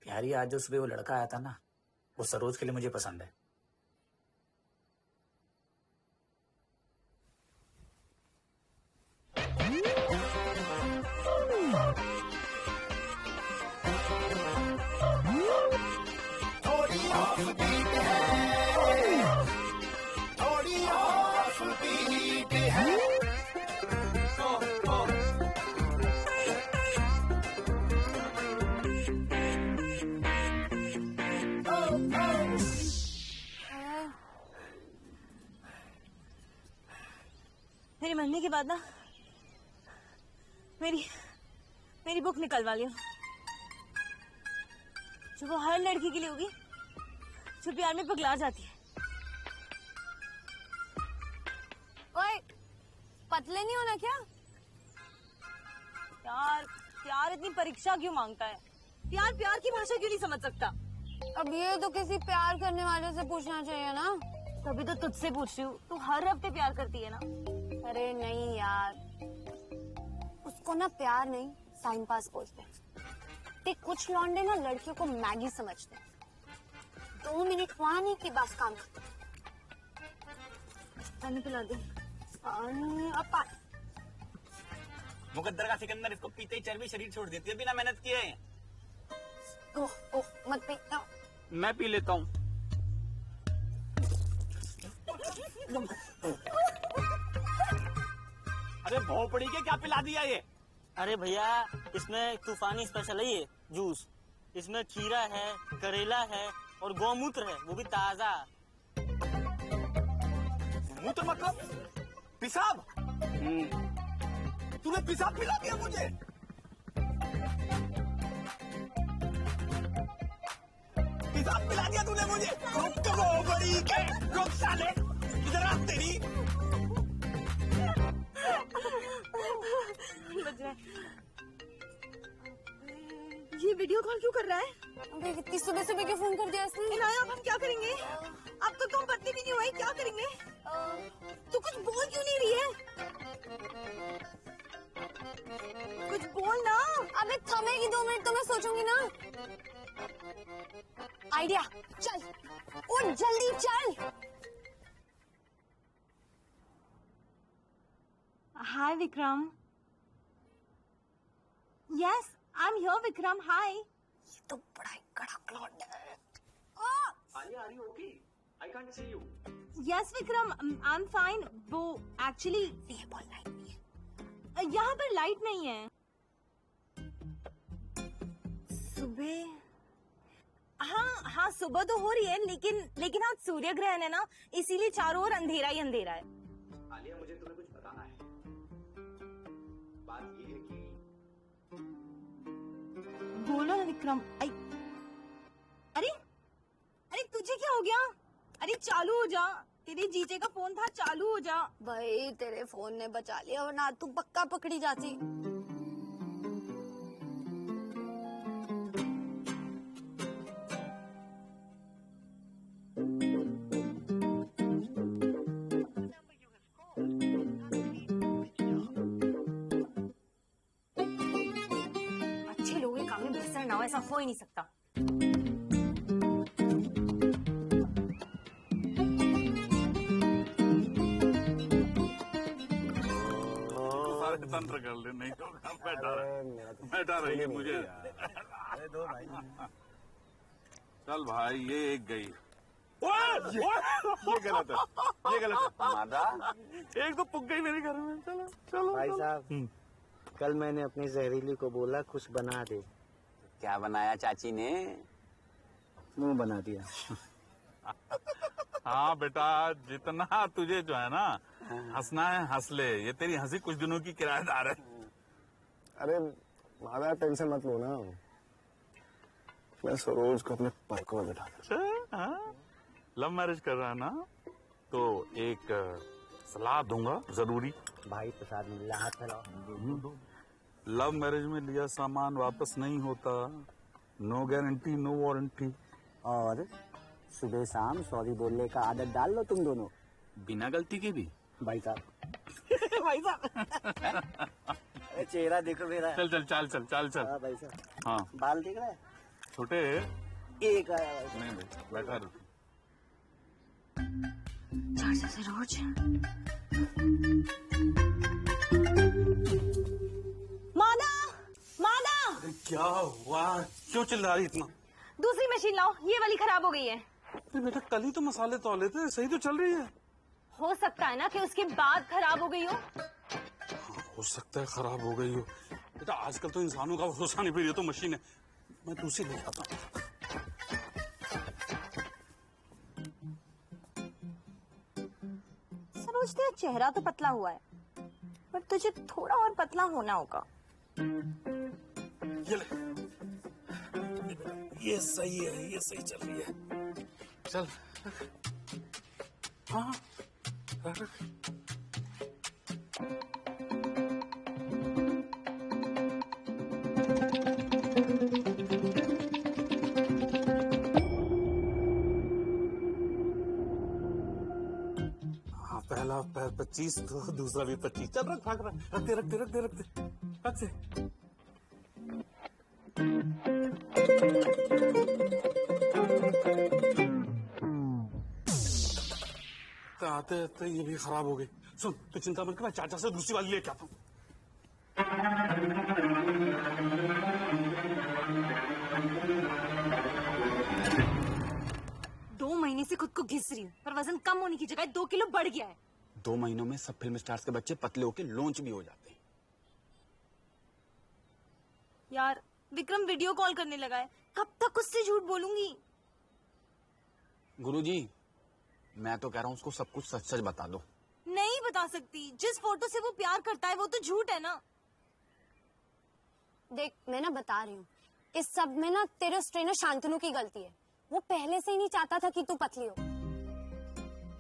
प्यारी, आज जो सुबह वो लड़का आया था ना, वो सरोज के लिए मुझे पसंद है। थोड़ी ऑफ बीट है, थोड़ी ऑफ बीट है। मेरी मरने के बाद ना मेरी बुक निकलवा लियो, जो वो हर लड़की के लिए होगी जो प्यार में पगला जाती है। ओए, पतले नहीं होना क्या? प्यार इतनी परीक्षा क्यों मांगता है? प्यार की भाषा क्यों नहीं समझ सकता? अब ये तो किसी प्यार करने वाले से पूछना चाहिए ना। तभी तो तुझसे पूछ रही हूँ, तू हर हफ्ते प्यार करती है ना? अरे नहीं यार, उसको ना प्यार नहीं टाइम पास बोलते हैं। देख, कुछ लौंडे ना लड़कियों को मैगी समझते हैं, 2 मिनट वहाँ नहीं कि बस काम करते। पानी पिला दे। मुकद्दर का सिकंदर, इसको पीते ही चर्बी शरीर छोड़ देती है बिना मेहनत किए। ओह मत पी। मैं पी लेता हूँ। अरे भोपड़ी के क्या पिला दिया ये? अरे भैया, इसमें तूफानी स्पेशल है ये जूस। इसमें खीरा है, करेला है और गौमूत्र है, वो भी ताजा। मूत्र मतलब पेशाब? तूने पेशाब पिला दिया मुझे? पेशाब पिला दिया तूने मुझे? रुक भोपड़ी के, रुक साले, इधर आ तेरी। ये वीडियो कॉल क्यों कर रहा है? अबे इतनी सुबह सुबह क्यों फोन कर दिया इसने? इनाया, अब हम क्या करेंगे? अब तो तुम पत्नी भी नहीं हुई, क्या करेंगे? तू कुछ बोल क्यों नहीं रही है? कुछ बोल ना। अबे थमेगी 2 मिनट तो मैं सोचूंगी ना। आइडिया, चल उठ जल्दी चल। Hi Vikram. Yes, I am here Vikram, hi. ये तो बड़ा ही कड़क लौंडा है। Alia, are you okay? I can't see you. Yes Vikram, I am fine. वो एक्चुअली ये बॉल लाइट नहीं है। यहाँ पर लाइट नहीं है। सुबह, हाँ सुबह तो हो रही है, लेकिन आज सूर्य ग्रहण है ना, इसीलिए चारों ओर अंधेरा ही अंधेरा है। आलिया, मुझे तुम्हें कुछ बताना है। बात ये है कि बोलो ना विक्रम। अरे तुझे क्या हो गया? अरे चालू हो जा, तेरे जीजे का फोन था, चालू हो जा। भाई तेरे फोन ने बचा लिया, वरना तू पक्का पकड़ी जाती। अच्छे लोगों के काम में भसड़ ना हो, ऐसा हो ही नहीं सकता। तंत्र कर ले, नहीं तो बैठा रहिए मुझे। चल भाई, ये एक गई। ये गलत है। मादा, एक तो पुग गई मेरे घर में। चलो चलो भाई साहब, कल मैंने अपनी जहरीली को बोला कुछ बना दे। क्या बनाया चाची ने? मुंह बना दिया। हाँ बेटा, जितना तुझे जो है ना हंसना है हंस ले, ये तेरी हंसी कुछ दिनों की किराएदार है। अरे मादा टेंशन मत लो ना, मैं सरोज को अपने पलकों में बैठा हाँ? लव मैरिज कर रहा है ना, तो एक सलाह दूंगा जरूरी। भाई प्रसाद मिला, हाथ फैलाओ। लव मैरिज में लिया सामान वापस नहीं होता, नो गारंटी नो वारंटी। और सुबह शाम सॉरी बोलने का आदत डाल लो तुम दोनों, बिना गलती के भी। भाई साहब। भाई साहब चेहरा देखो मेरा। चल चल चल चल चल चल। हाँ भाई साहब। हाँ बाल देख रहा है छोटे। एक आया भाई। नहीं भाई बैठा रुक। चाचा सरोज, मादा मादा, क्या हुआ? क्यों चिल्ला रही इतना? दूसरी मशीन लाओ, ये वाली खराब हो गई है। बेटा कल ही तो मसाले तौले थे, सही तो चल रही है। हो सकता है ना कि उसके बाद खराब हो गई हो। हो सकता है खराब हो गई हो। बेटा आजकल तो इंसानों का भरोसा नहीं, फिर ये तो मशीन है। मैं दूसरी ले आता हूँ। सरोज, तेरा चेहरा तो पतला हुआ है, पर तुझे थोड़ा और पतला होना होगा। ये ले। ये सही है, ये सही चल रही है। चल। हाँ रख रख। हाँ पहला पैर 25 तो दूसरा भी 25। चल रख भाग रहा, रखते रखते रखते रखते रखते। आते आते ये भी खराब हो गई। सुन तू चिंता मत कर, चाचा से दूसरी वाली लेके आता हूँ। 2 महीने से खुद को घिस रही हूँ, पर वजन कम होने की जगह 2 किलो बढ़ गया है। 2 महीनों में सब फिल्म स्टार्स के बच्चे पतले होके लॉन्च भी हो जाते हैं। यार विक्रम वीडियो कॉल करने लगा है, कब तक उससे झूठ बोलूंगी? गुरुजी, मैं तो कह रहा हूँ उसको सब कुछ सच सच बता दो। नहीं बता सकती, जिस फोटो से वो प्यार करता है वो तो झूठ है ना। देख मैं ना बता रही हूँ, इस सब में ना तेरे उस ट्रेनर शांतनु की गलती है। वो पहले से ही नहीं चाहता था कि तू पतली हो।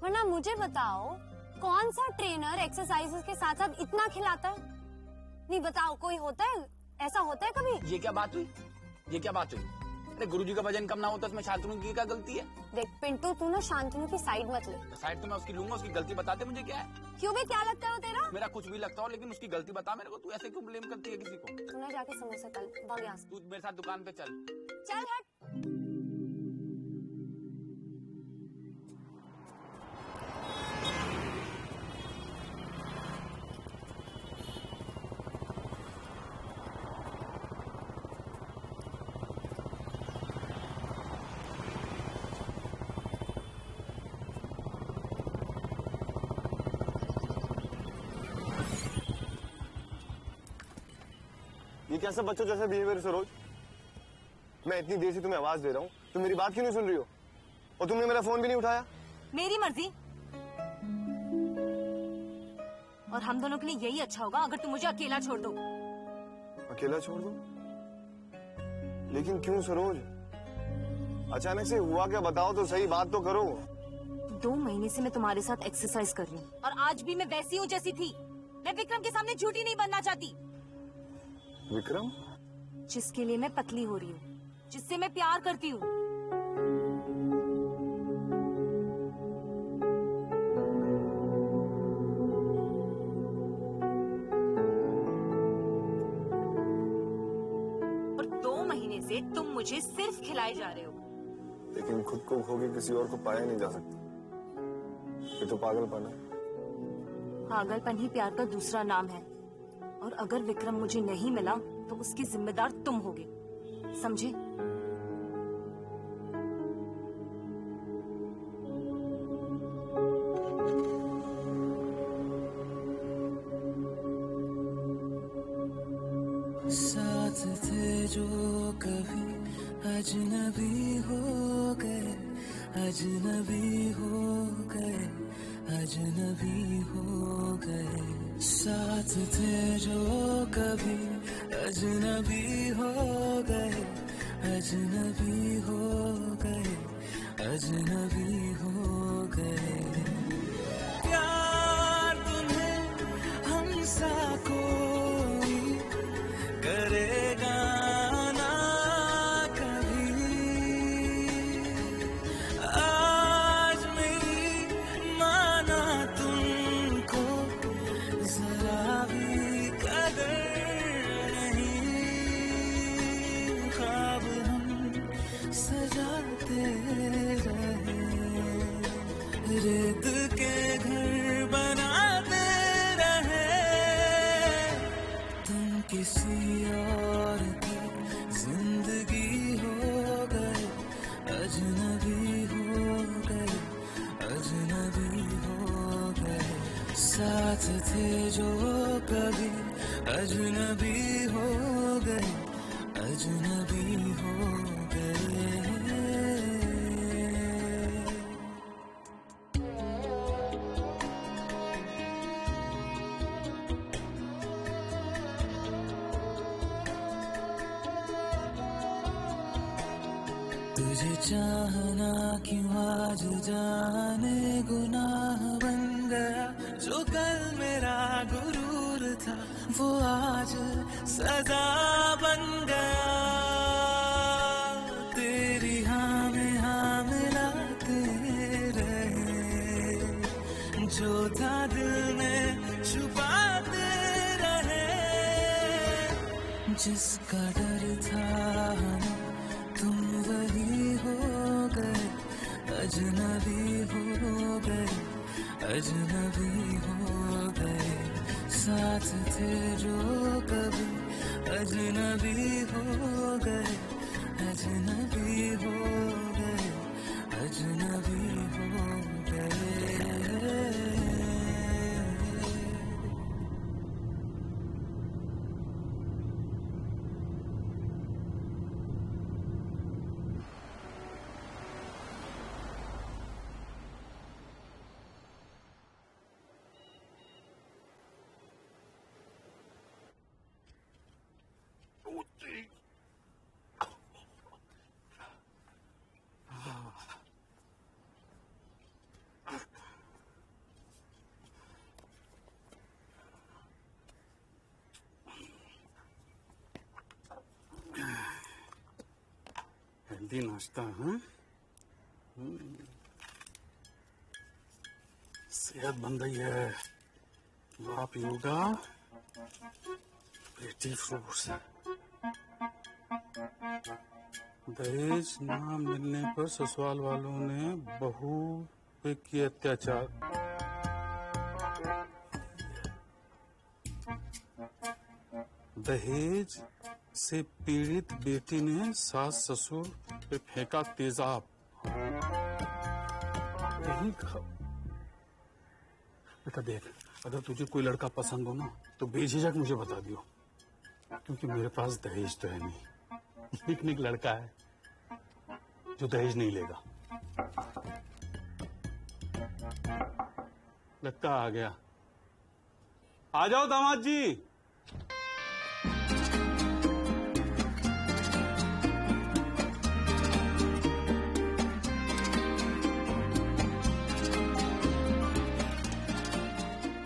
वरना मुझे बताओ, कौन सा ट्रेनर एक्सरसाइजेस के साथ साथ इतना खिलाता है? नहीं बताओ, कोई होता है ऐसा? होता है कभी? ये क्या बात हुई? ये क्या बात हुई? अरे गुरुजी का वजन कम ना होता इसमें शांतनु की क्या गलती है? देख पिंटू, तू ना शांतनु की साइड मत ले। साइड तो मैं उसकी लूंगा, उसकी गलती बताते मुझे क्या है। क्यों भी, क्या लगता है वो तेरा? मेरा कुछ भी लगता हो, लेकिन उसकी गलती बता मेरे को। तू ऐसे क्यों ब्लेम करती है किसी को? तू ना जाके समोसा तल, भाग यहाँ से। तू मेरे साथ दुकान पे चल। चल हट। ये कैसा बच्चों जैसा बिहेवियर सरोज? मैं इतनी देर से तुम्हें आवाज दे रहा हूँ, तुम मेरी बात क्यों नहीं सुन रही हो? और तुमने मेरा फोन भी नहीं उठाया। मेरी मर्जी। और हम दोनों के लिए यही अच्छा होगा अगर तुम मुझे अकेला छोड़ दो। अकेला छोड़ दो? लेकिन क्यों सरोज? अचानक से हुआ क्या, बताओ तो सही, बात तो करो। 2 महीने से मैं तुम्हारे साथ एक्सरसाइज कर रही हूँ और आज भी मैं वैसी हूँ जैसी थी। मैं विक्रम के सामने झूठी नहीं बनना चाहती। विक्रम? जिसके लिए मैं पतली हो रही हूँ, जिससे मैं प्यार करती हूँ। और 2 महीने से तुम मुझे सिर्फ खिलाए जा रहे हो। लेकिन खुद को खो के किसी और को पाया नहीं जा सकता। ये तो पागलपन है। पागलपन ही प्यार का दूसरा नाम है। और अगर विक्रम मुझे नहीं मिला तो उसकी जिम्मेदार तुम होगे, समझे? साथ थे जो कभी अजनबी अजनबी हो गए, अजनबी हो गए, अजनबी हो गए। साथ थे जो कभी अजनबी हो गए, अजनबी हो गए, अजनबी हो गए। प्यार तुम्हें हमसा कोई करेगा ना कभी। आज मेरी माना तुमको जरा भी कदर नहीं। ख्वाब हम सजाते रहे, रेत के घर बनाते रहे। तुम किसी और की जिंदगी हो गए, अजनबी हो गए, अजनबी हो गए। साथ थे जो कभी अजनबी हो गए, अजनबी हो गए। तुझे चाहना क्यों आज जाने गुनाह बन गया। जो कल मेरा गुरूर था वो आज सजा बन गया। तेरी हाँ में हाँ मिलाते रहे, जो था दिल में छुपाते रहे। जिसका डर था हमें तुम वही हो गए, अजनबी हो गए, अजनबी हो गए। साथ थे जो कभी अजनबी हो गए, अजनबी हो गए, अजनबी हो गए। हेल्दी नाश्ता, हाँ? सेहत बन रही है। आप योगा, बेटी फ्रूट्स। दहेज ना मिलने पर ससुराल वालों ने बहू पे किए अत्याचार। दहेज से पीड़ित बेटी ने सास ससुर पे फेंका तेजाब। यही कहा बेटा, देख, अगर तुझे कोई लड़का पसंद हो ना तो बेझिझक मुझे बता दियो, क्योंकि मेरे पास दहेज तो है नहीं। एक लड़का है जो दहेज नहीं लेगा। लगता आ गया। आ जाओ दामाद जी।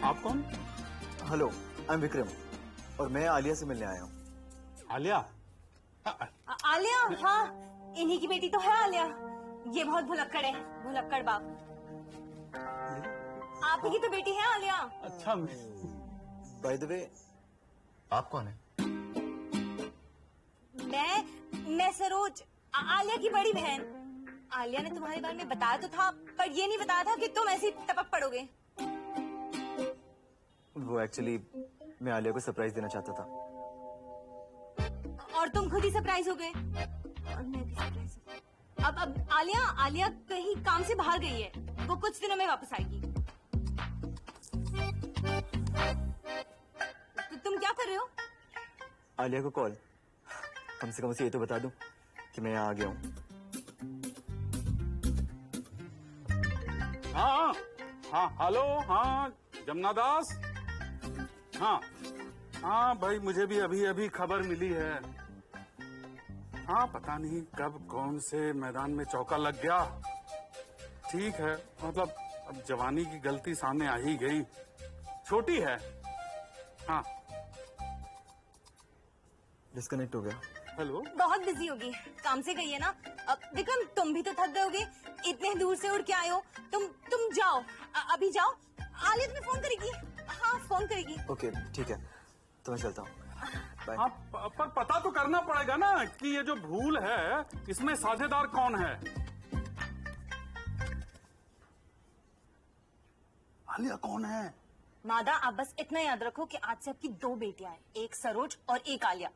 आप कौन? हेलो, आई एम विक्रम और मैं आलिया से मिलने आया हूँ। आलिया? आलिया? हाँ, इन्हीं की बेटी तो है आलिया। ये बहुत भुलक्कड़ है, भुलक्कड़ बाप। आप ही की तो बेटी है आलिया। अच्छा। बाय द वे, आप कौन है? मैं सरोज, आलिया की बड़ी बहन। आलिया ने तुम्हारे बारे में बताया तो था, पर ये नहीं बताया था कि तुम ऐसी टपक पड़ोगे। वो एक्चुअली मैं आलिया को सरप्राइज देना चाहता था। और तुम खुद ही सरप्राइज हो गए। और मैं भी सरप्राइज हो गई। अब आलिया कहीं काम से बाहर गई है, वो कुछ दिनों में वापस आएगी। तो तुम क्या कर रहे हो? आलिया को कॉल। कम से कम उसे ये तो बता दूं कि मैं यहाँ आ गया हूँ। हाँ हेलो, हाँ जमुना दास। हाँ हाँ भाई, मुझे भी अभी अभी खबर मिली है। हाँ पता नहीं कब कौन से मैदान में चौका लग गया। ठीक है, मतलब अब जवानी की गलती सामने आ ही गई, छोटी है। हाँ डिस्कनेक्ट हो गया। हेलो, बहुत बिजी होगी, काम से गई है ना। अब विक्रम तुम भी तो थक गए होगे, इतने दूर से उड़ के आए हो। तुम जाओ, अभी जाओ। आलिया तुम्हें फोन करेगी। हाँ फोन करेगी। ओके ठीक है, तो मैं चलता हूँ। हाँ पर पता तो करना पड़ेगा ना कि ये जो भूल है इसमें साझेदार कौन है। आलिया कौन है? मादा, आप बस इतना याद रखो कि आज से आपकी 2 बेटियां हैं, एक सरोज और एक आलिया।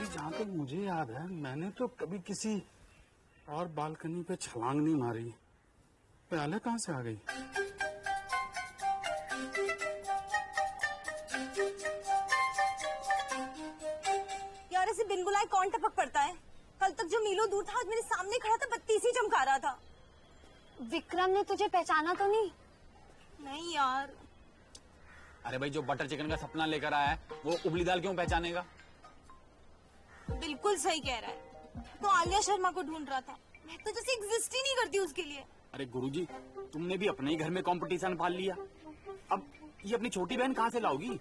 जहाँ तक मुझे याद है मैंने तो कभी किसी और बालकनी पे छलांग नहीं मारी। आलिया कहाँ से आ गई? यार ऐसे बिन बुलाए कौन टपक पड़ता है? कल तक जो मीलों दूर था आज मेरे सामने खड़ा था, बत्ती सी चमका रहा था। विक्रम ने तुझे पहचाना तो नहीं? नहीं यार। अरे भाई, जो बटर चिकन का सपना लेकर आया है वो उबली दाल क्यों पहचानेगा? बिल्कुल सही कह रहा है। तो आलिया शर्मा को ढूंढ रहा था, मैं तो जैसे एग्जिस्ट ही नहीं करती उसके लिए। अरे गुरुजी, तुमने भी अपने ही घर में कंपटीशन पाल लिया, अब ये अपनी छोटी बहन कहाँ से लाओगी?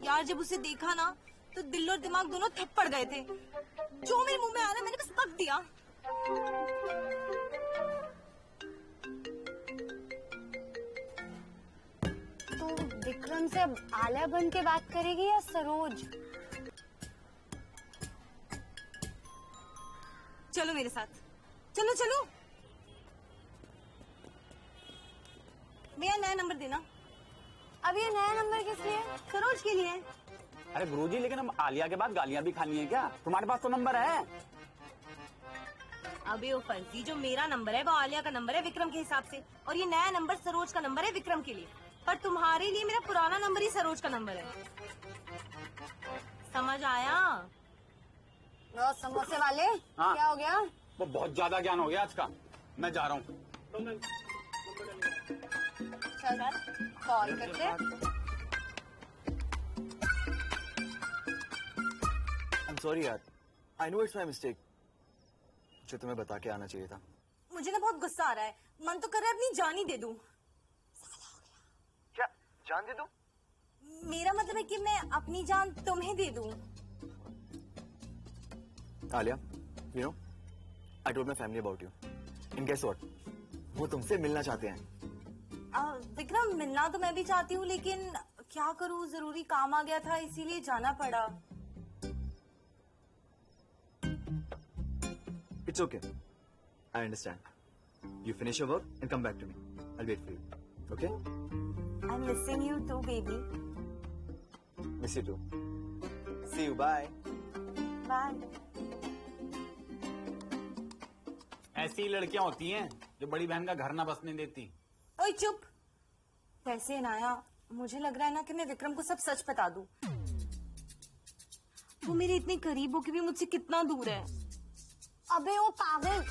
यार जब उसे देखा ना तो दिल और दिमाग दोनों थक पड़ गए थे। जो मेरे मुंह में आ रहा मैंने बस बक दिया। तो विक्रम से अब आलिया बन के बात करेगी या सरोज? चलो मेरे साथ, चलो चलो। भैया नया नंबर देना। अब ये नया नंबर किस लिए? सरोज के लिए। अरे गुरुजी, लेकिन हम आलिया के बाद गालियां भी खानी है क्या? तुम्हारे पास तो नंबर है। अबे वो फर्जी, जो मेरा नंबर है वो आलिया का नंबर है विक्रम के हिसाब से, और ये नया नंबर सरोज का नंबर है विक्रम के लिए। पर तुम्हारे लिए मेरा पुराना नंबर ही सरोज का नंबर है। समझ आया? लो समोसे वाले। हाँ। क्या हो गया? वो बहुत ज्यादा ज्ञान हो गया आज का, मैं जा रहा हूँ। चल कॉल करके। I'm sorry यार, I know it's my mistake. जो तुम्हें बता के आना चाहिए था। मुझे ना बहुत गुस्सा आ रहा है, मन तो कर रहा है अपनी जान ही दे दूं। क्या जान दे दूं? मेरा मतलब है कि मैं अपनी जान तुम्हें दे दूं। Alia, you know, I told my family about you. And guess what? वो तुमसे मिलना चाहते हैं। विक्रम, मिलना तो मैं भी चाहती हूँ, लेकिन क्या करूँ, जरूरी काम आ गया था इसीलिए जाना पड़ा। It's okay. I understand. You finish your work and come back to me. I'll wait for you. Okay? I'm missing you too, baby. Miss you too. See you. Bye. Bye. ऐसी लड़कियां होती हैं जो बड़ी बहन का घर ना बसने देती। ओए चुप। वैसे नाया, मुझे लग रहा है ना कि मैं विक्रम को सब सच बता दूं। वो मेरे इतने करीब हो के भी मुझसे कितना दूर है। अबे वो पागल,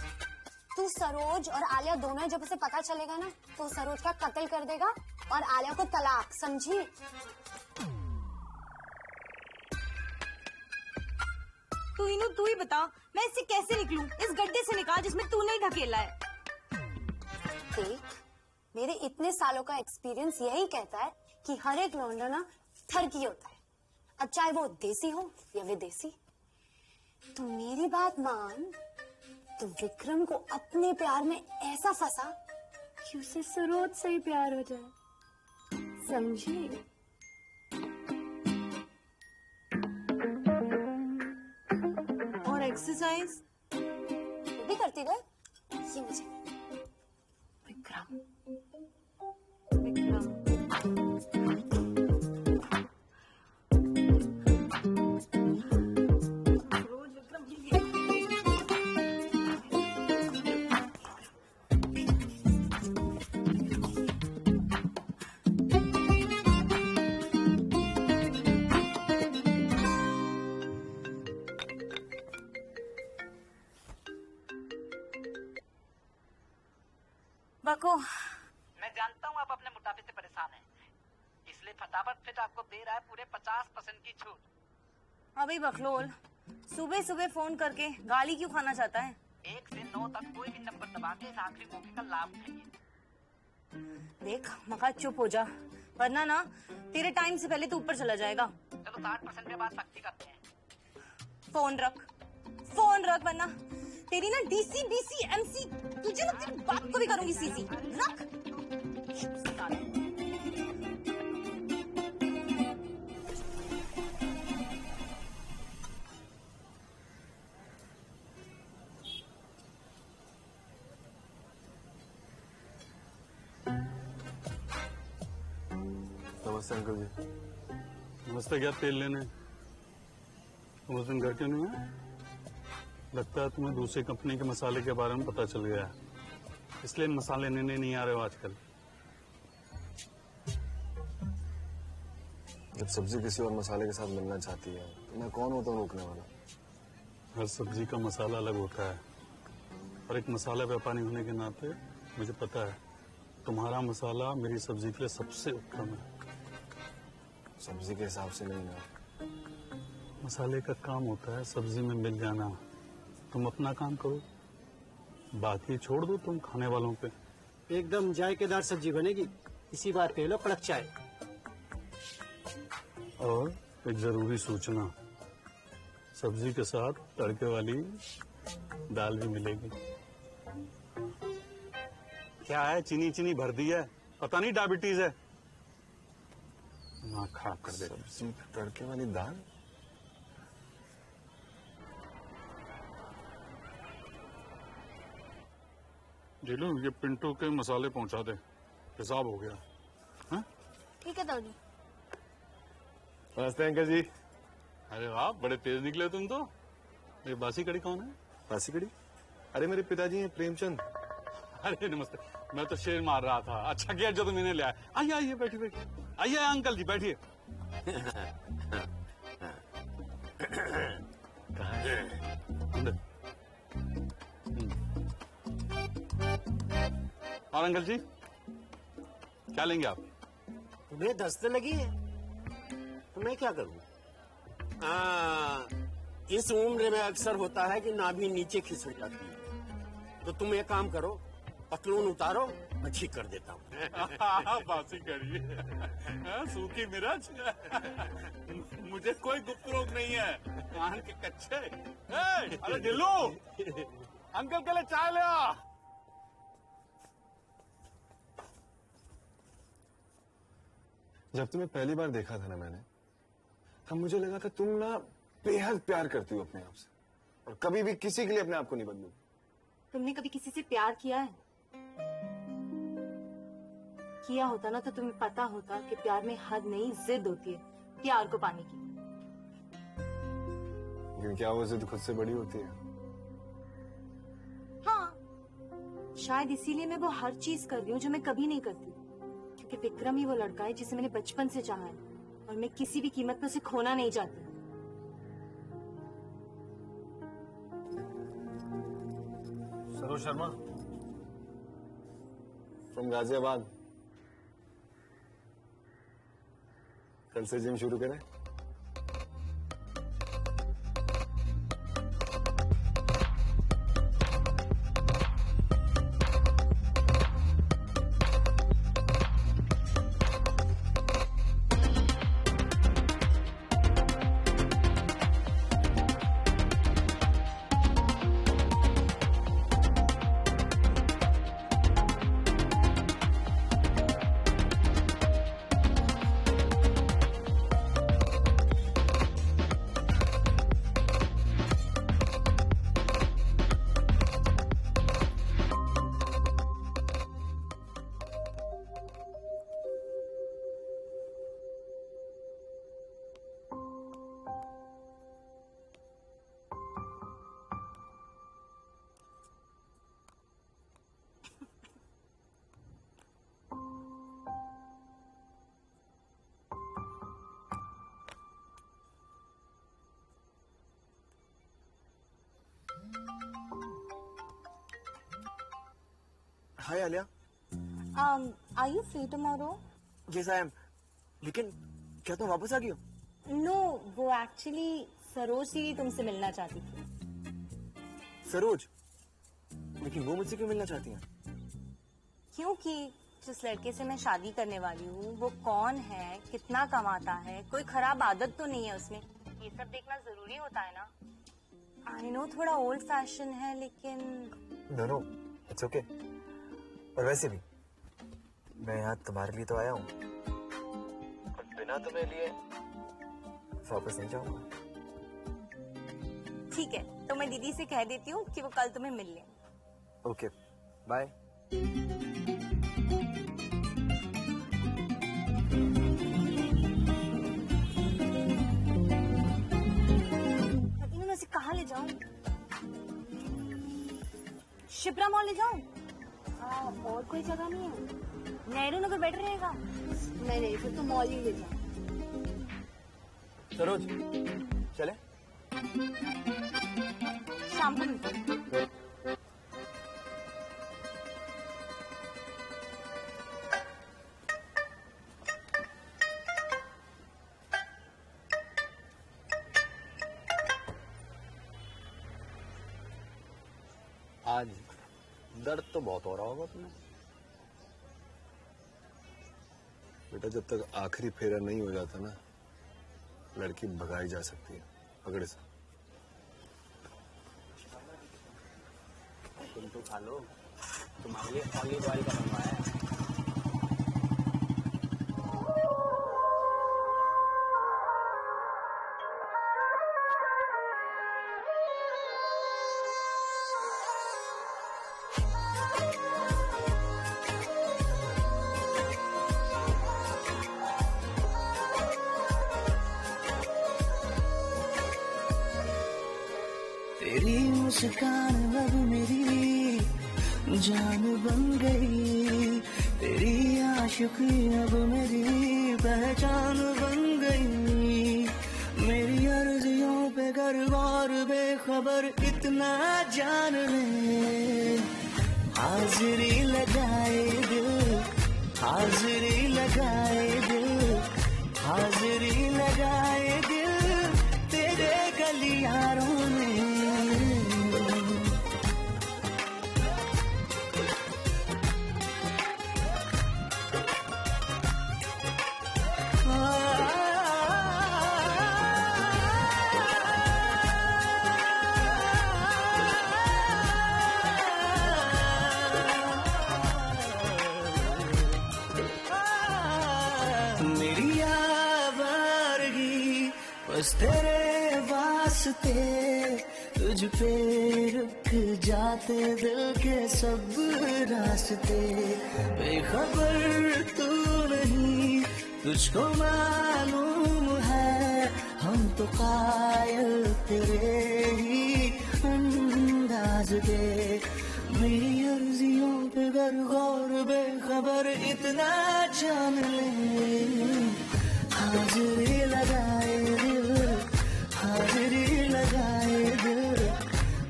तू सरोज और आलिया दोनों, जब उसे पता चलेगा ना तो सरोज का कत्ल कर देगा और आलिया को तलाक, समझी? तू ही बता, मैं इससे कैसे निकलूं? इस गड्ढे से निकाल जिसमें तूने ही ढकेला है। देख, मेरे इतने सालों का एक्सपीरियंस यही कहता है कि हर एक लौंडा ना ठरकी होता है, अब चाहे वो देसी हो या विदेशी। तू मेरी बात मान, तो विक्रम को अपने प्यार में ऐसा फंसा कि उसे सरोज से ही प्यार हो जाए, समझी? और एक्सरसाइज वो भी करती गए। ये मुझे विक्रम पको। मैं जानता हूँ आप अपने मोटापे से परेशान हैं, इसलिए फटाफट फिट आपको दे रहा है पूरे 50% की छूट। अभी बकलोल सुबह सुबह फोन करके गाली क्यों खाना चाहता है? 1 से 9 तक कोई भी नंबर दबा के इस आखिरी मौके का लाभ उठाइए। देख मका चुप हो जा, वरना ना तेरे टाइम से पहले तू ऊपर चला जाएगा। चलो 60% के बाद सख्ती करते हैं। फोन रख वरना तेरी ना डीसी बीसी एमसी तुझे ना तेरे बाप को भी करूंगी सीसी। रख। नमस्ते अंकल जी। नमस्ते। क्या तेल लेने? तुम उस दिन घर क्यों नहीं है? लगता है तुम्हें दूसरी कंपनी के मसाले के बारे में पता चल गया है, इसलिए मसाले लेने नहीं आ रहे हो आजकल। जब सब्जी किसी और मसाले के साथ मिलना चाहती है तो मैं कौन होता हूँ रोकने वाला? हर सब्जी का मसाला अलग होता है, और एक मसाला व्यापारी होने के नाते मुझे पता है तुम्हारा मसाला मेरी सब्जी के लिए सबसे उत्तम है। सब्जी के हिसाब से नहीं ना। मसाले का काम होता है सब्जी में मिल जाना। तुम अपना काम करो, बाकी छोड़ दो तुम खाने वालों पे। एकदम जायकेदार सब्जी बनेगी, इसी बात पे लो कड़क चाय। और एक जरूरी सूचना, सब्जी के साथ तड़के वाली दाल भी मिलेगी। क्या है, चीनी चीनी भर दी है? पता नहीं डायबिटीज है, दिमाग खराब कर देगा। सब्जी तड़के वाली दाल? जीलू, ये पिंटू के मसाले पहुंचा दे, हिसाब हो गया। हाँ? ठीक है दादी। नमस्ते अंकल जी। अरे वाह, बड़े तेज निकले तुम तो। ये बासी कड़ी कौन है? बासी कड़ी? अरे मेरे पिताजी हैं, प्रेमचंद। अरे नमस्ते, मैं तो शेर मार रहा था। अच्छा किया जो तुम इन्हें ले आए। आइए आइए, बैठिए बैठिए। आइए अंकल जी बैठिए। और अंकल जी क्या लेंगे आप? तुम्हें दस्त लगी है तो मैं क्या करूं? इस उम्र में अक्सर होता है कि नाभि नीचे खिसक जाती है, तो तुम एक काम करो, पतलून उतारो, मैं ठीक कर देता हूँ। बासी करिए, सूखी मिर्च। मुझे कोई गुप्त रोग नहीं है, कान के कच्चे। अरे दिल्लू, अंकल के लिए चाय ले आ। जब तुम्हें पहली बार देखा था ना मैंने, तब मुझे लगा था तुम ना बेहद प्यार करती हो अपने आप से, और कभी भी किसी के लिए अपने आप को नहीं बदलोगी। तुमने कभी किसी से प्यार किया है? किया होता ना तो तुम्हें पता होता कि प्यार में हद नहीं, जिद होती है प्यार को पाने की। लेकिन क्या वो जिद खुद से बड़ी होती है? हाँ, शायद इसीलिए मैं वो हर चीज कर रही हूँ जो मैं कभी नहीं करती, क्योंकि विक्रम ही वो लड़का है जिसे मैंने बचपन से चाहा है, और मैं किसी भी कीमत पर उसे खोना नहीं चाहती। सरोज शर्मा फ्रॉम गाजियाबाद। कल से जिम शुरू करें? हाय Alia. Are you free tomorrow? Yes, I am. लेकिन क्या तुम वापस आ गई हो? No, वो एक्चुअली सरोज दीदी तुमसे मिलना चाहती थी। सरोज? लेकिन वो मुझसे क्यों मिलना चाहती हैं? क्योंकि जिस लड़के से मैं शादी करने वाली हूँ वो कौन है, कितना कमाता है, कोई खराब आदत तो नहीं है उसमें, ये सब देखना जरूरी होता है ना। आई नो थोड़ा ओल्ड फैशन है लेकिन नो इट्स ओके। और वैसे भी मैं यहाँ तुम्हारे लिए तो आया हूँ, बिना तुम्हें लिए वापस नहीं जाऊंगा। ठीक है, तो मैं दीदी से कह देती हूँ कि वो कल तुम्हें मिल ले। Okay bye. मैं उसे कहाँ ले जाऊँ? शिप्रा मॉल ले जाऊँ? और कोई जगह नहीं है? नेहरू नगर बेटर रहेगा? नहीं फिर तो मॉल ही ले जाओ। सरोज चले? शाम को मिलते हैं। आज दर्द तो बहुत हो रहा होगा तुम्हें। बेटा जब तक आखिरी फेरा नहीं हो जाता ना, लड़की भगाई जा सकती है। पकड़े से तुम तो खा लो, तुम्हारे लिए ऑलिव ऑयल का बनवाया है। तेरी मुस्कान अब मेरी जान बन गई, तेरी आशिकी अब मेरी पहचान बन गई। मेरी अर्जियों पे घर बार बेखबर इतना जान ले, हाजिरी लगाए दिल, हाजिरी लगाए दिल, हाजिरी लगाए दिल तेरे गलियारों में। मेरी आवारगी बस तेरे वास्ते, तुझ पे रुक जाते दिल के सब रास्ते। बेखबर तू नहीं, तुझको मालूम है हम तो कायल तेरे ही अंदाज के। मेरी अर्जियों पे गर गौर बेखबर इतना जान ले, हाजिरी लगाए दिल, हाजिरी लगाए दिल,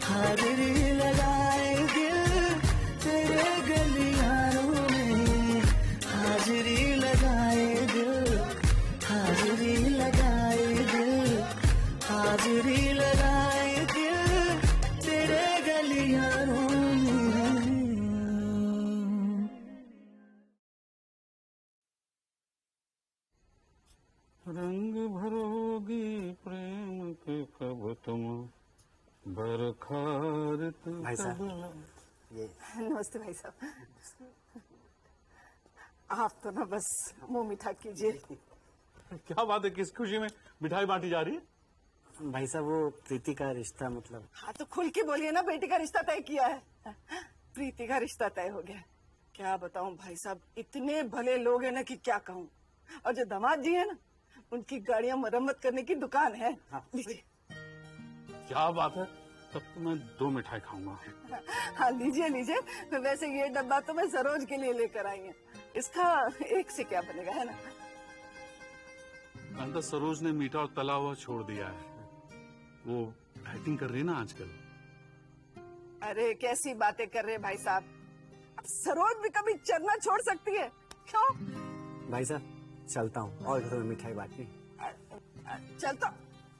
हाजिरी लगाए दिल तेरे गलियारों में। हाजिरी लगाए दिल, हाजिरी लगाए दिल, हाजिरी लगाए दिल तेरे गलियारों में। रंग भरोगी प्रेम के कब तुम बरखारत भाई साहब, ये नमस्ते भाई साहब। आप तो ना बस मुंह मीठा कीजिए। क्या बात है, किस खुशी में मिठाई बांटी जा रही है? भाई साहब वो प्रीति का रिश्ता मतलब। हाँ तो खुल के बोलिए ना, बेटी का रिश्ता तय किया है। प्रीति का रिश्ता तय हो गया। क्या बताऊं भाई साहब, इतने भले लोग हैं ना कि क्या कहूँ। और जो दामाद जी है ना, उनकी गाड़ियां मरम्मत करने की दुकान है। लीजिए। क्या बात है, तब तो मैं 2 मिठाई खाऊंगा। हाँ लीजिए लीजिए। वैसे ये डब्बा तो मैं सरोज के लिए लेकर आई हूँ, इसका एक से क्या बनेगा, है ना? अंदर सरोज ने मीठा और तला हुआ छोड़ दिया है, वो डाइटिंग कर रही है ना आजकल। अरे कैसी बातें कर रहे हैं भाई साहब, सरोज भी कभी चरना छोड़ सकती है क्यों? भाई साहब चलता हूँ और घरों में मिठाई बांटनी। चलता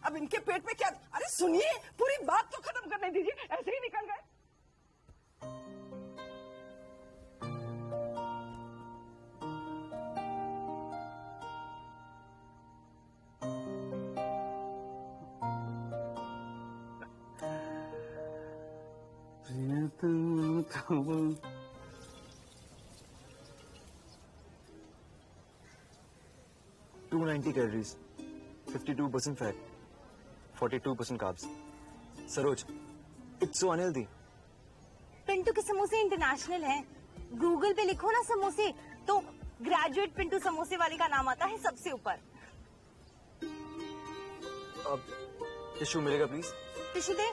अब इनके पेट में क्या? अरे सुनिए, पूरी बात तो खत्म करने दीजिए, ऐसे ही निकल गए। Two 290 calories, 52% fat, 42% carbs. Saroj, it's so unhealthy. Pintu के समोसे इंटरनेशनल हैं। गूगल पे लिखो ना समोसे तो ग्रेजुएट पिंटू समोसे वाले का नाम आता है सबसे ऊपर। अब टिश्यू मिलेगा प्लीज? टिश्यू दे।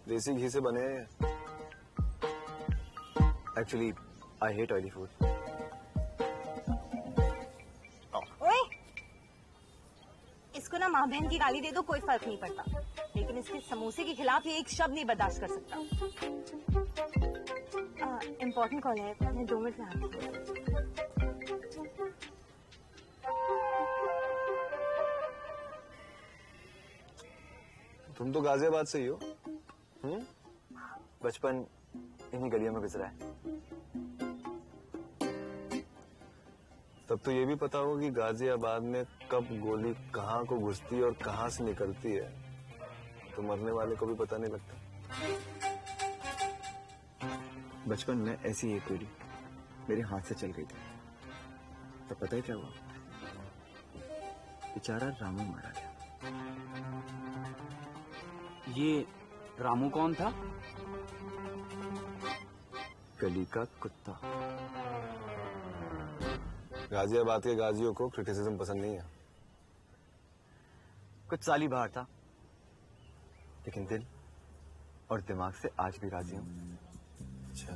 देसी घी से बने हैं। Actually I hate oily food. ओए, इसको ना माँ बहन की गाली दे दो, कोई फर्क नहीं पड़ता, लेकिन इसके समोसे के खिलाफ ये एक शब्द नहीं बर्दाश्त कर सकता। इम्पोर्टेंट कॉल है, मैं 2 मिनट में आती हूँ। तुम तो गाजियाबाद से ही हो। बचपन इन्हीं गलियों में गुजरा है। तब तो ये भी पता होगा कि गाजियाबाद में कब गोली कहाँ को घुसती है और कहाँ से निकलती है, तो मरने वाले को भी पता नहीं लगता। बचपन में ऐसी एक गोली मेरे हाथ से चल गई थी, तो पता है क्या हुआ? बेचारा रामू मारा गया। ये रामू कौन था? गली का कुत्ता। गाजियाबाद के गाजियों को क्रिटिसिज्म पसंद नहीं है। कुछ साल ही बाहर था, लेकिन दिल और दिमाग से आज भी गाजी हूं। अच्छा,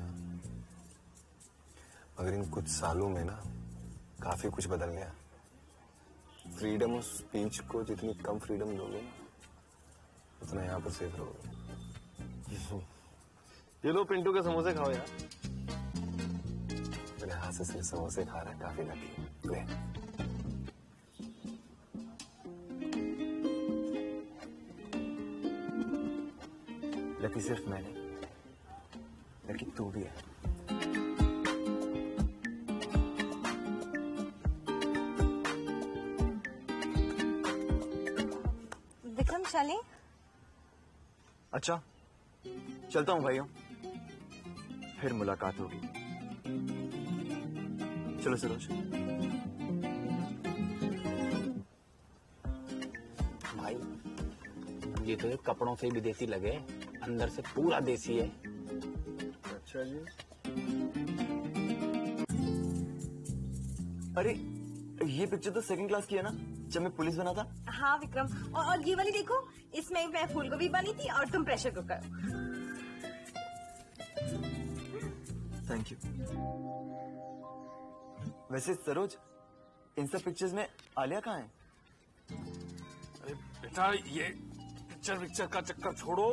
मगर इन कुछ सालों में ना काफी कुछ बदल गया। फ्रीडम ऑफ स्पीच को जितनी कम फ्रीडम दोगे ना, उतना यहाँ पर सेफ रहोगे। ये लो पिंटू के समोसे खाओ यार। मेरे हाथ से सिर्फ समोसे खा रहा है, काफी लकी है। लकी सिर्फ मैं नहीं, लकी तू भी है। विक्रम चले? अच्छा, चलता हूँ भाइयों, फिर मुलाकात होगी। चलो सरोज। भाई ये तो कपड़ों से भी देसी लगे, अंदर से पूरा देसी है। अच्छा जी। अरे ये पिक्चर तो सेकंड क्लास की है ना, जब मैं पुलिस बना था। हाँ विक्रम, और ये वाली देखो, इसमें मैं फूलगोभी बनी थी और तुम प्रेशर कुकर। Thank you. वैसे सरोज, इन सब पिक्चर्स में आलिया कहाँ है? अरे बेटा, ये पिक्चर का चक्कर छोड़ो,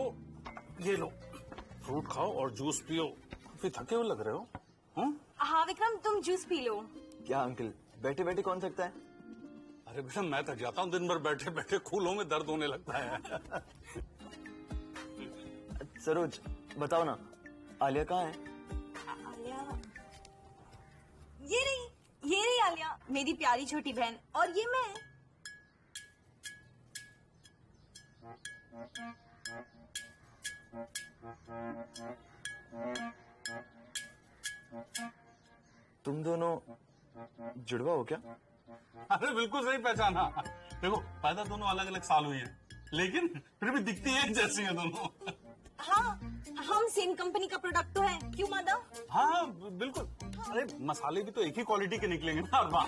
ये लो फ्रूट खाओ और जूस पियो। काफी थके हुए लग रहे हो। हाँ विक्रम, तुम जूस पी लो। क्या अंकल, बैठे बैठे कौन थकता है? अरे बेटा, मैं थक जाता हूँ दिन भर बैठे बैठे, खूलों में दर्द होने लगता है। सरोज बताओ ना, आलिया कहाँ है? आलिया, ये रही आलिया, मेरी प्यारी छोटी बहन, और ये मैं। तुम दोनों जुड़वा हो क्या? अरे बिल्कुल सही पहचाना। देखो, पैदा दोनों अलग अलग साल हुई है, लेकिन फिर भी दिखती है एक जैसी है दोनों। हाँ, हम सेम कंपनी का प्रोडक्ट तो है, क्यों मादा? हाँ बिल्कुल। अरे मसाले भी तो एक ही क्वालिटी के निकलेंगे ना हर बार।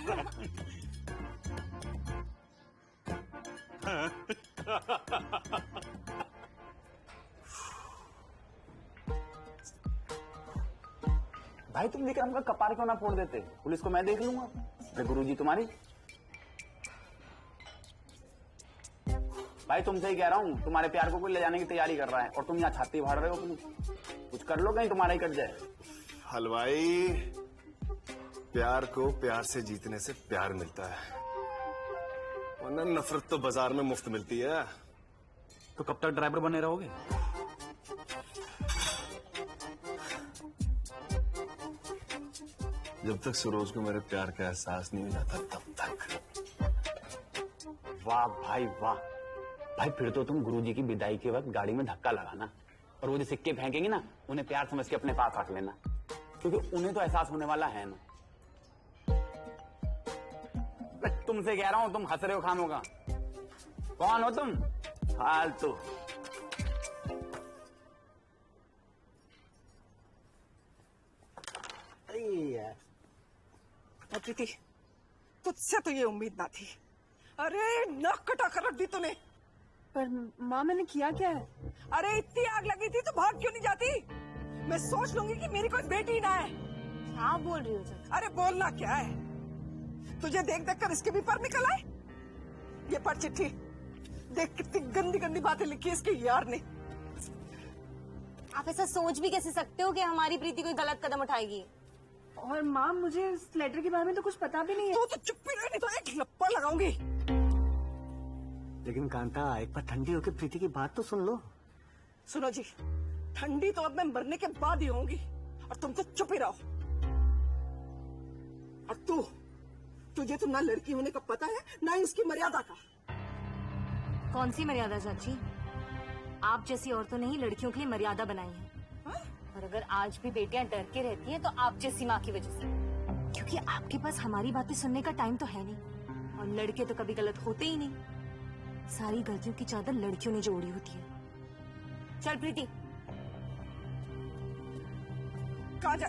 भाई तुम लेकर हमका कपार क्यों ना फोड़ देते? पुलिस को मैं देख लूंगा। गुरुजी तुम्हारी। भाई तुमसे ही कह रहा हूँ, तुम्हारे प्यार को कोई ले जाने की तैयारी कर रहा है और तुम यहाँ छाती फाड़ रहे हो। तुम कुछ कर लो, कहीं तुम्हारा ही कट जाए। हलवाई, प्यार को प्यार से जीतने से प्यार मिलता है, वरना नफरत तो बाजार में मुफ्त मिलती है। तो कब तक ड्राइवर बने रहोगे? जब तक सरोज को मेरे प्यार का एहसास नहीं हो जाता तब तक। वाह भाई वाह। भाई फिर तो तुम गुरुजी की विदाई के वक्त गाड़ी में धक्का लगाना और वो जो सिक्के फेंकेंगे ना, उन्हें प्यार समझ के अपने पास रख लेना, क्योंकि उन्हें तो एहसास होने वाला है ना। तुमसे कह रहा हूं, तुम हंस रहे हो खानों का। कौन हो तुम? फालतू। प्रीति, तुझसे तो ये उम्मीद ना थी। अरे नाक कटा कर रख दी तूने। पर माँ मैंने किया क्या है? अरे इतनी आग लगी थी तो भाग क्यों नहीं जाती? मैं सोच लूंगी कि मेरी कोई बेटी ना है। क्या बोल रही हो? अरे बोलना क्या है, तुझे देख देख कर इसके भी पर निकल आए। ये पढ़ चिट्ठी, देख कितनी गंदी गंदी बातें लिखी है इसके यार ने। आप ऐसा सोच भी कैसे सकते हो कि हमारी प्रीति कोई गलत कदम उठाएगी? और माँ मुझे इस लेटर के बारे में तो कुछ पता भी नहीं है। तो चुप ही रहे, नहीं तो एक लप्पड़ लगाऊंगी। लेकिन कांता, एक बार ठंडी होकर प्रीति की बात तो सुन लो। सुनो जी, ठंडी तो अब मैं मरने के बाद ही होंगी और तुम तो चुप ही रहो। और तुझे तो ना लड़की होने का पता है ना ही उसकी मर्यादा का। कौन सी मर्यादा चाची? आप जैसी औरतों ने ही लड़कियों के लिए मर्यादा बनाई है। और अगर आज भी बेटियां डर के रहती हैं तो आप जैसी माँ की वजह से, क्योंकि आपके पास हमारी बातें सुनने का टाइम तो है नहीं। और लड़के तो कभी गलत होते ही नहीं। सारी गलतियों की चादर लड़कियों ने जो ओढ़ी होती है। चल प्रीति, कहाँ जा?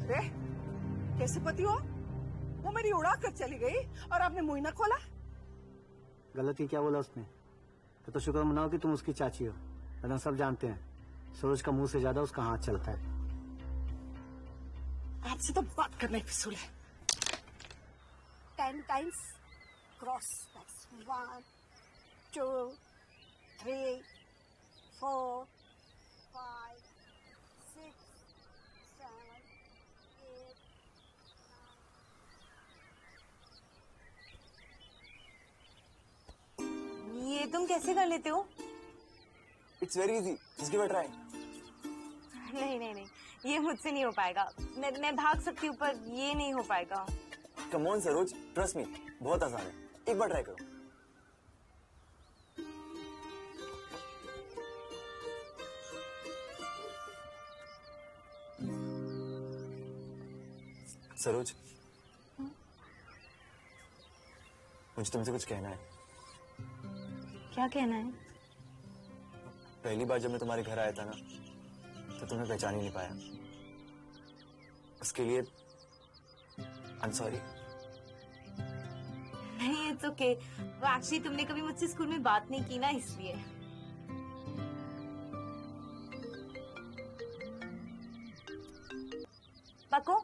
अरे कैसे पति हो? वो मेरी उड़ा कर चली गई और आपने मुंह न खोला। गलती क्या बोला उसने? तो शुक्र मनाओ कि तुम उसकी चाची हो, वरना सब जानते हैं सरोज का मुंह से ज्यादा उसका हाथ चलता है। आपसे तो बात करना ही फिसूल है। 10 times cross. That's 1, 2, 3, 4, 5, 6, 7, 8. ये तुम कैसे कर लेते हो? It's very easy. Just give it a try. नहीं नहीं नहीं, ये मुझसे नहीं हो पाएगा। मैं भाग सकती हूँ पर ये नहीं हो पाएगा। Come on Saroj, trust me. बहुत आसान है, एक बार ट्राई करो। सरोज, मुझे तुमसे कुछ कहना है। क्या कहना है? पहली बार जब मैं तुम्हारे घर आया था ना, तो तुम्हें पहचान ही नहीं पाया। उसके लिए I'm sorry. नहीं, इट्स ओके। वो एक्चुअली तुमने कभी मुझसे स्कूल में बात नहीं की ना, इसलिए। पको।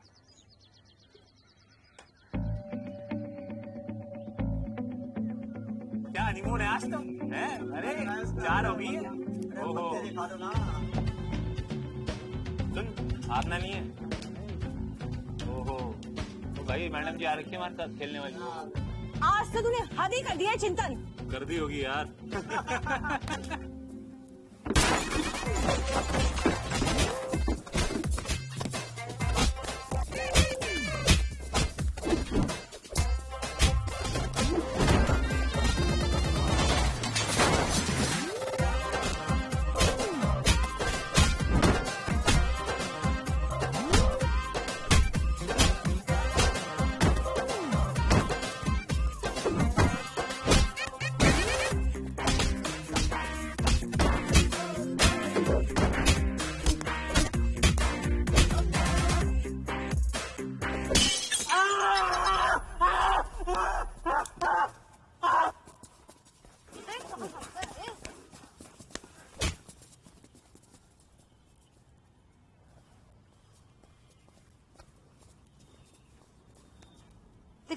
क्या हनीमून है आज तो? हैं? अरे 4 हो गई है। ओहो। सुन, आपना नहीं है। ओहो, तो भाई मैडम जी आ रखी है हमारे साथ खेलने वाली। आज तो तूने हद ही कर दिया है चिंतन। कर दी होगी यार।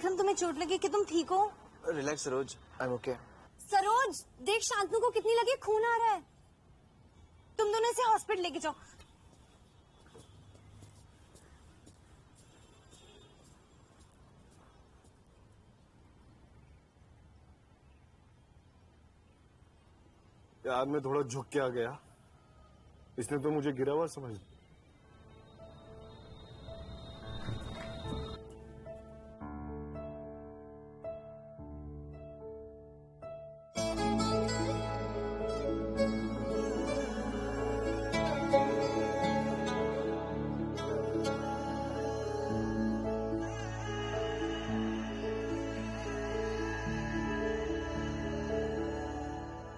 विक्रम तुम्हें चोट लगी कि तुम ठीक हो? Relax Saroj, I am okay. Saroj देख शांतनु को कितनी लगी, खून आ रहा है। तुम दोनों इसे हॉस्पिटल लेके जाओ। यार मैं थोड़ा झुक के आ गया, इसने तो मुझे गिरा हुआ समझ।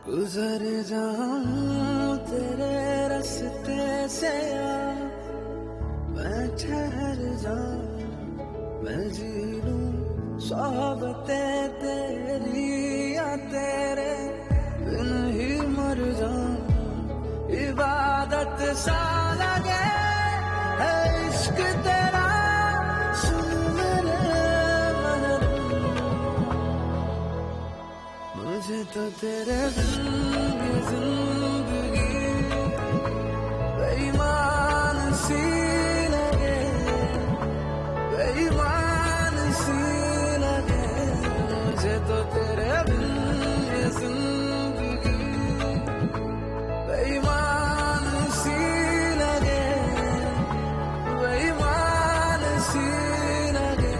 गुजर जाऊं तेरे रास्ते से आ, मैं ठहर जाऊं, मैं जी लूं सोहबतें तेरी या तेरे बिन ही मर जाऊं। इबादत सा लगे है इश्क तेरा, सुन मेरे मुझे तो तेरे बिन ये जिंदगी बेईमान सी लगे, बेईमान सी लगे। मुझे तो तेरे बिन ये जिंदगी बेईमान सी लगे, बेईमान सी लगे।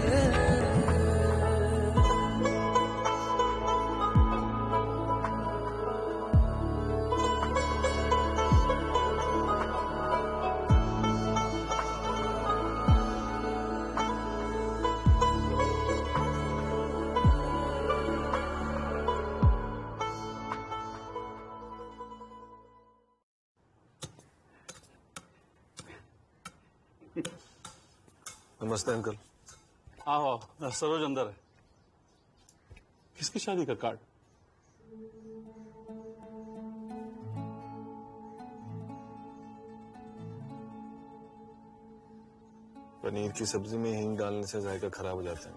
नमस्ते अंकल। आओ आओ, सरोज अंदर है। किसकी शादी का कार्ड? पनीर की सब्जी में हींग डालने से जायका खराब हो जाता है।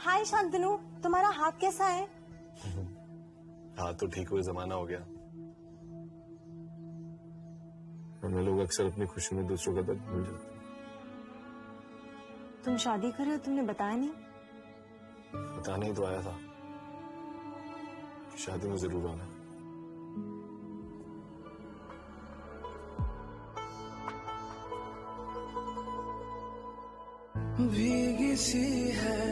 हाय शांतनु, तुम्हारा हाथ कैसा है? हाँ तो ठीक हुए जमाना हो गया। हमें लोग अक्सर अपनी खुशी में दूसरों का दर्द भूल जाते हैं। तुम शादी कर रहे हो, तुमने बताया नहीं? बताने ही तो आया था कि शादी में जरूर आना। भीगी सी है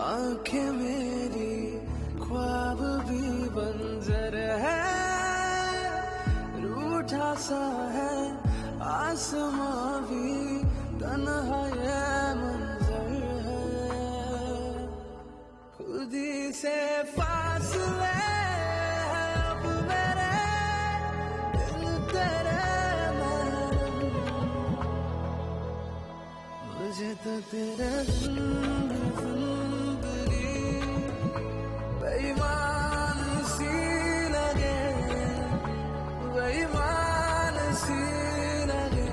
आंखें मेरी, ख्वाब भी बंजर है, रूठा सा है आसमां भी, तन्हा ये मंजर है। खुद ही से फासले है अब मेरे दिल तेरे महरम। मुझे तो तेरे जिंदगी बेईमान सी लगे, बेईमान सी लगे।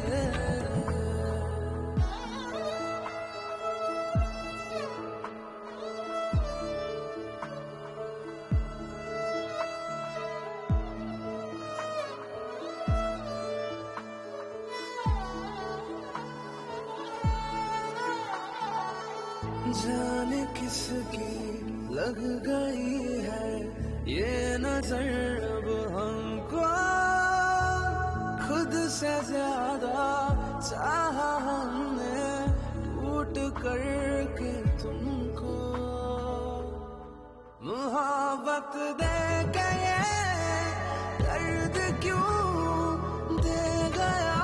जाने किसकी लग गई है ये नजर अब हमको, खुद से ज्यादा चाहा हमने टूट कर के तुमको। मोहब्बत दे के ये दर्द क्यों दे गया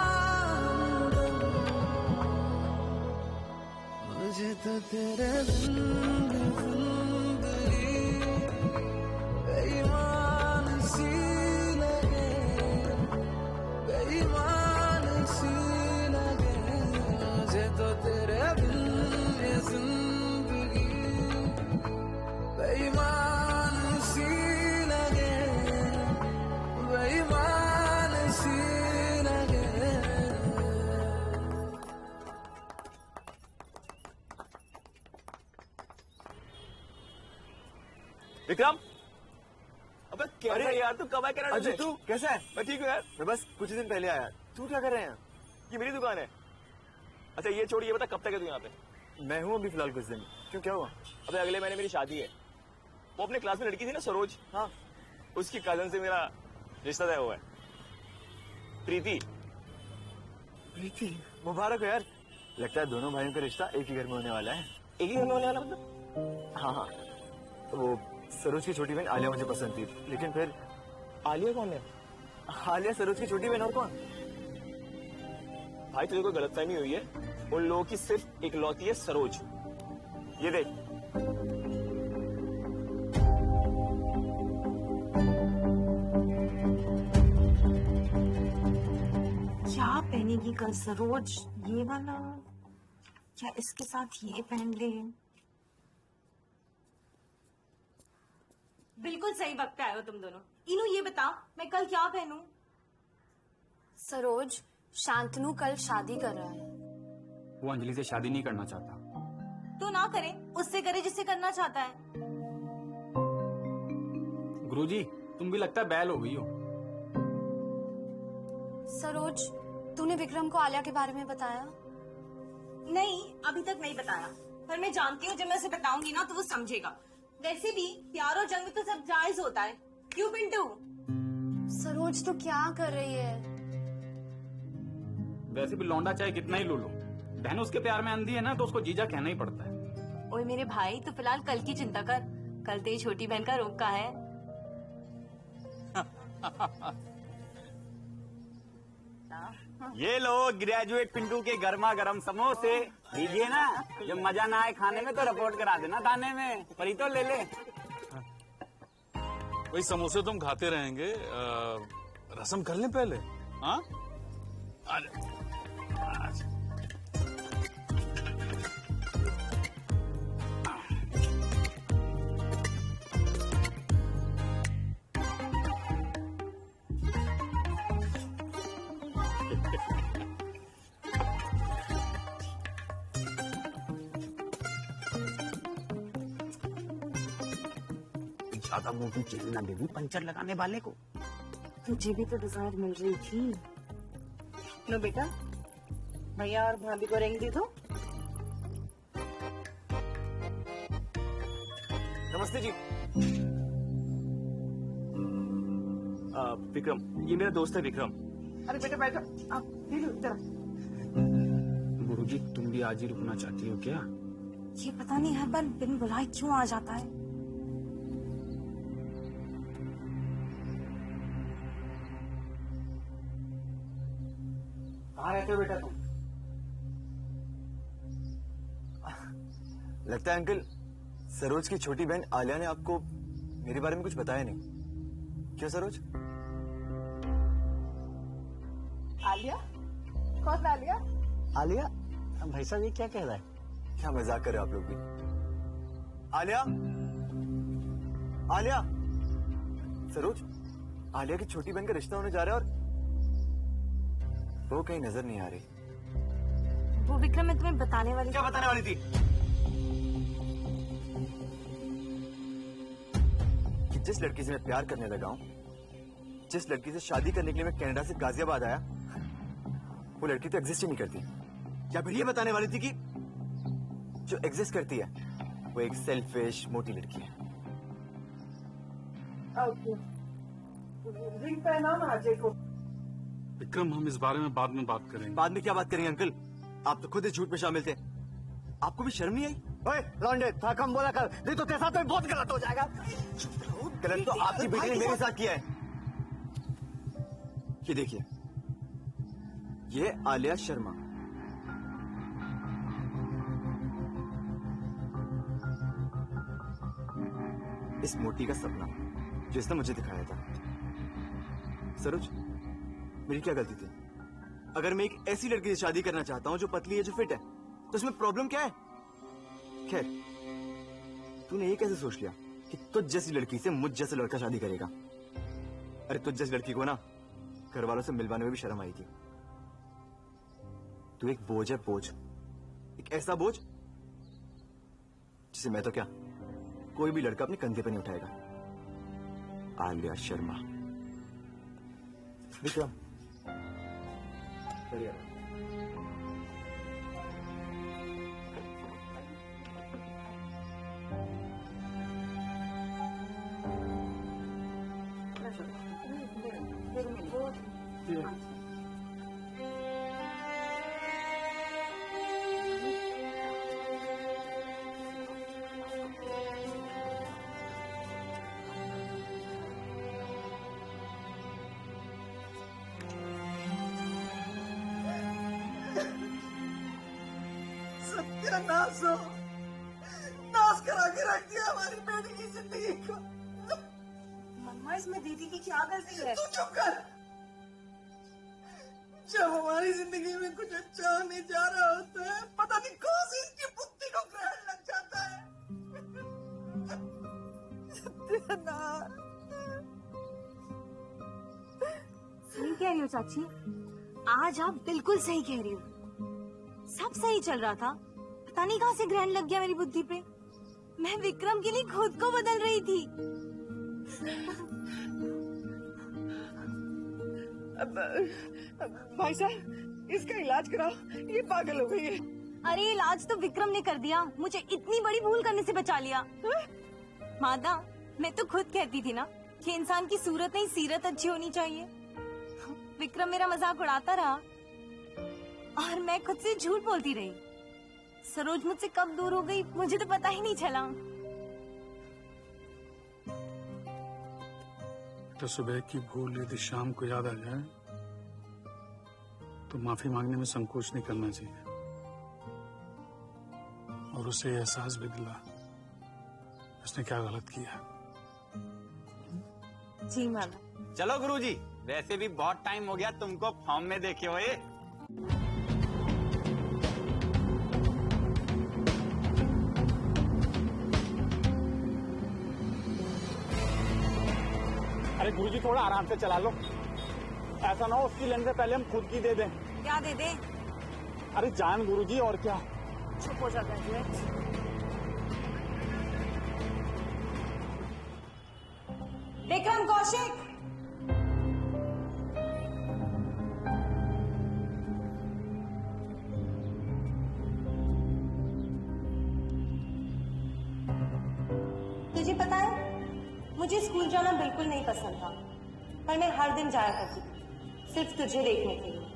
मुझे तो तेरे जिंदगी बेईमान सी लगे, बेईमान सी लगे। मुझे तो तेरे बिन ये जिंदगी बेईमान सी लगे, बेईमान सी लगे। विक्रम, अबे कैसा यार तू कब आया कनाडा अजय से? तू कैसा है? मैं ठीक हूँ यार। मैं बस कुछ दिन पहले आया। तू क्या कर रहे हैं? ये मेरी दुकान है। अच्छा ये छोड़, ये बता कब तक है तू यहाँ पे? मैं हूँ अभी फिलहाल कुछ दिन। क्यों, क्या हुआ? अबे अगले महीने मेरी शादी है। वो अपने क्लास में लड़की थी ना सरोज, हाँ, उसकी कजन से मेरा रिश्ता तय हुआ है। प्रीति। प्रीति, मुबारक हो यार। लगता है दोनों भाइयों का रिश्ता एक ही घर में होने वाला है। एक ही घर में होने वाला मतलब? हाँ हाँ, वो सरोज की छोटी बहन आलिया मुझे पसंद थी, लेकिन फिर। आलिया कौन है? आलिया सरोज की छोटी बहन, और कौन? भाई तुझे कोई गलतफहमी हुई है। उन लोगों की सिर्फ इकलौती है सरोज। ये देख। क्या पहनेगी कल सरोज? ये वाला क्या इसके साथ ये पहन ले? बिल्कुल सही वक्त पे आए हो तुम दोनों। इनू ये बता मैं कल क्या पहनूं? सरोज, शांतनु कल शादी कर रहा है। वो अंजलि से शादी नहीं करना चाहता। तो ना करे, उससे करे जिससे करना चाहता है। गुरुजी, तुम भी लगता है बैल हो गई हो। सरोज, तूने विक्रम को आलिया के बारे में बताया? नहीं, अभी तक नहीं बताया, पर मैं जानती हूँ जब मैं उसे बताऊंगी ना तो वो समझेगा। वैसे भी प्यार और जंग में तो सब जायज होता है, क्यों पिंटू? सरोज तो क्या कर रही है? वैसे भी लौंडा चाहे कितना ही लो लो, बहन उसके प्यार में अंधी है ना, तो उसको जीजा कहना ही पड़ता है। ओए मेरे भाई, तो फिलहाल कल की चिंता कर। कल तेरी छोटी बहन का रोका है। ये लो ग्रेजुएट पिंटू के गर्मा गर्म समोसे लीजिए ना। जब मजा ना आए खाने में तो रिपोर्ट करा देना थाने में। परी तो ले ले। वही समोसे तुम खाते रहेंगे। रसम कर लें पहले। हाँ, ज्यादा मोटी चेन ना देगी पंचर लगाने वाले को। तुझे भी तो डिजायर मिल रही थी। लो बेटा, भैया और भाभी को रिंग दी दो। नमस्ते जी। विक्रम, ये मेरा दोस्त है विक्रम। अरे बेटा बैठो, आप जरा। गुरुजी, तुम भी आज ही रुकना चाहती हो क्या? ये पता नहीं हर बार बिन बुलाए क्यों आ जाता है। कहाँ रहते हो बेटा तुम? लगता है अंकल सरोज की छोटी बहन आलिया ने आपको मेरे बारे में कुछ बताया नहीं। क्यों सरोज? आलिया? कौन आलिया? आलिया? भाई साहब ये क्या कह रहा है? क्या मजाक कर रहे हो आप लोग भी? आलिया? आलिया? सरोज, आलिया की छोटी बहन का रिश्ता होने जा रहा है और वो कहीं नजर नहीं आ रही। वो विक्रम मैं तुम्हें बताने वाली। क्या बताने वाली थी? कि जिस लड़की से मैं प्यार करने लगा हूं, जिस लड़की से शादी करने के लिए मैं कनाडा से गाजियाबाद आया, वो लड़की तो एग्जिस्ट ही नहीं करती। या फिर ये बताने वाली थी कि जो एग्जिस्ट करती है वो एक सेल्फिश मोटी लड़की है। रिंग पहनाओ ना अजय को। विक्रम, हम इस बारे में बाद में बात करेंगे। बाद में क्या बात करेंगे अंकल? आप तो खुद इस झूठ में शामिल थे। आपको भी शर्म नहीं आई? ओए लौंडे, था कम बोला कर, नहीं तो तेरे साथ में बहुत गलत हो जाएगा। गलत तो आपकी बेटी ने मेरे साथ किया है। ये देखिए, ये आलिया शर्मा। इस मोटी का सपना जो इसने मुझे दिखाया था। सरोज, मेरी क्या गलती थी? अगर मैं एक ऐसी लड़की से शादी करना चाहता हूं जो पतली है, जो फिट है, तो इसमें प्रॉब्लम क्या है? खैर, तूने ये कैसे सोच लिया कि तुझ जैसी लड़की से मुझ जैसा लड़का शादी करेगा? अरे तुझ जैसी लड़की को ना घर वालों से मिलवाने में भी शर्म आई थी। तू एक बोझ है, बोझ। एक ऐसा बोझ जिसे मैं तो क्या कोई भी लड़का अपने कंधे पे नहीं उठाएगा। आलिया शर्मा। विक्रम बढ़िया। सत्यानाश हो, नाश करा के रख दिया हमारी बेटी की जिंदगी को। मम्मा इसमें दीदी की क्या गलती है? तू चुप कर। जब हमारी जिंदगी में कुछ अच्छा होने जा रहा होता है, पता नहीं कौन सी इसकी बुद्धि को ग्रहण लग जाता है। सत्यानाश। सही कह रही हो चाची, आज आप बिल्कुल सही कह रही हो। सब सही चल रहा था, पता नहीं कहाँ से ग्रहण लग गया मेरी बुद्धि पे। मैं विक्रम के लिए खुद को बदल रही थी। भाई साहब, इसका इलाज कराओ, ये पागल हो गई है। अरे इलाज तो विक्रम ने कर दिया, मुझे इतनी बड़ी भूल करने से बचा लिया। मादा, मैं तो खुद कहती थी ना कि इंसान की सूरत नहीं सीरत अच्छी होनी चाहिए। विक्रम मेरा मजाक उड़ाता रहा और मैं खुद से झूठ बोलती रही। सरोज मुझसे कब दूर हो गई मुझे तो पता ही नहीं चला। तो सुबह की भूल यदि शाम को याद आ जाए तो माफी मांगने में संकोच नहीं करना चाहिए और उसे एहसास भी दिला उसने क्या गलत किया। जी मामा। चलो गुरुजी, वैसे भी बहुत टाइम हो गया तुमको फॉर्म में देखे हुए। अरे गुरुजी थोड़ा आराम से चला लो, ऐसा ना हो उसकी लेने से पहले हम खुद की दे दें। क्या दे दे? अरे जान गुरुजी, और क्या। चुप हो जा ग्रेजुएट। विक्रम कौशिक, तुझे पता है मुझे स्कूल जाना बिल्कुल नहीं पसंद था, पर मैं हर दिन जाया करती थी सिर्फ तुझे देखने के लिए।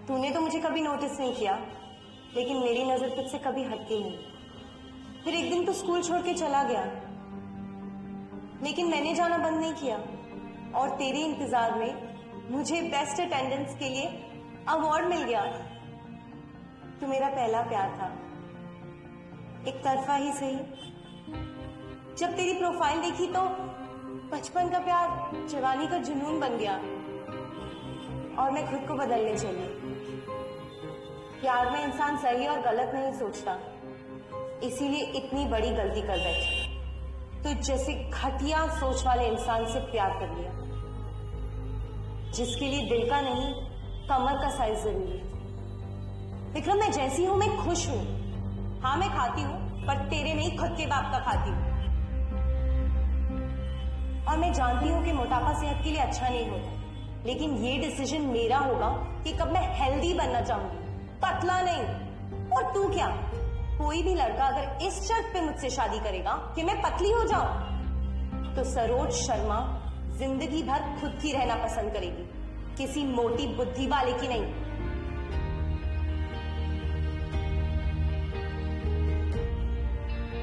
तूने तो मुझे कभी नोटिस नहीं किया, लेकिन मेरी नजर तुझसे कभी हटती नहीं। फिर एक दिन तू स्कूल छोड़ के चला गया, लेकिन मैंने जाना बंद नहीं किया और तेरे इंतजार में मुझे बेस्ट अटेंडेंस के लिए अवार्ड मिल गया। तू मेरा पहला प्यार था, एक तरफा ही सही। जब तेरी प्रोफाइल देखी तो बचपन का प्यार जवानी का जुनून बन गया और मैं खुद को बदलने चली। प्यार में इंसान सही और गलत नहीं सोचता, इसीलिए इतनी बड़ी गलती कर बैठी। तो जैसे घटिया सोच वाले इंसान से प्यार कर लिया, जिसके लिए दिल का नहीं कमर का साइज जरूरी है। विक्रम, मैं जैसी हूं मैं खुश हूं। हाँ मैं खाती हूँ, पर तेरे नहीं खुद के बाप का खाती हूँ। और मैं जानती हूँ कि मोटापा सेहत के लिए अच्छा नहीं होता, लेकिन ये डिसीजन मेरा होगा कि कब मैं हेल्दी बनना चाहूंगी, पतला नहीं। और तू क्या, कोई भी लड़का अगर इस शर्त पे मुझसे शादी करेगा कि मैं पतली हो जाऊं, तो सरोज शर्मा जिंदगी भर खुद की रहना पसंद करेगी, किसी मोटी बुद्धि वाले की नहीं।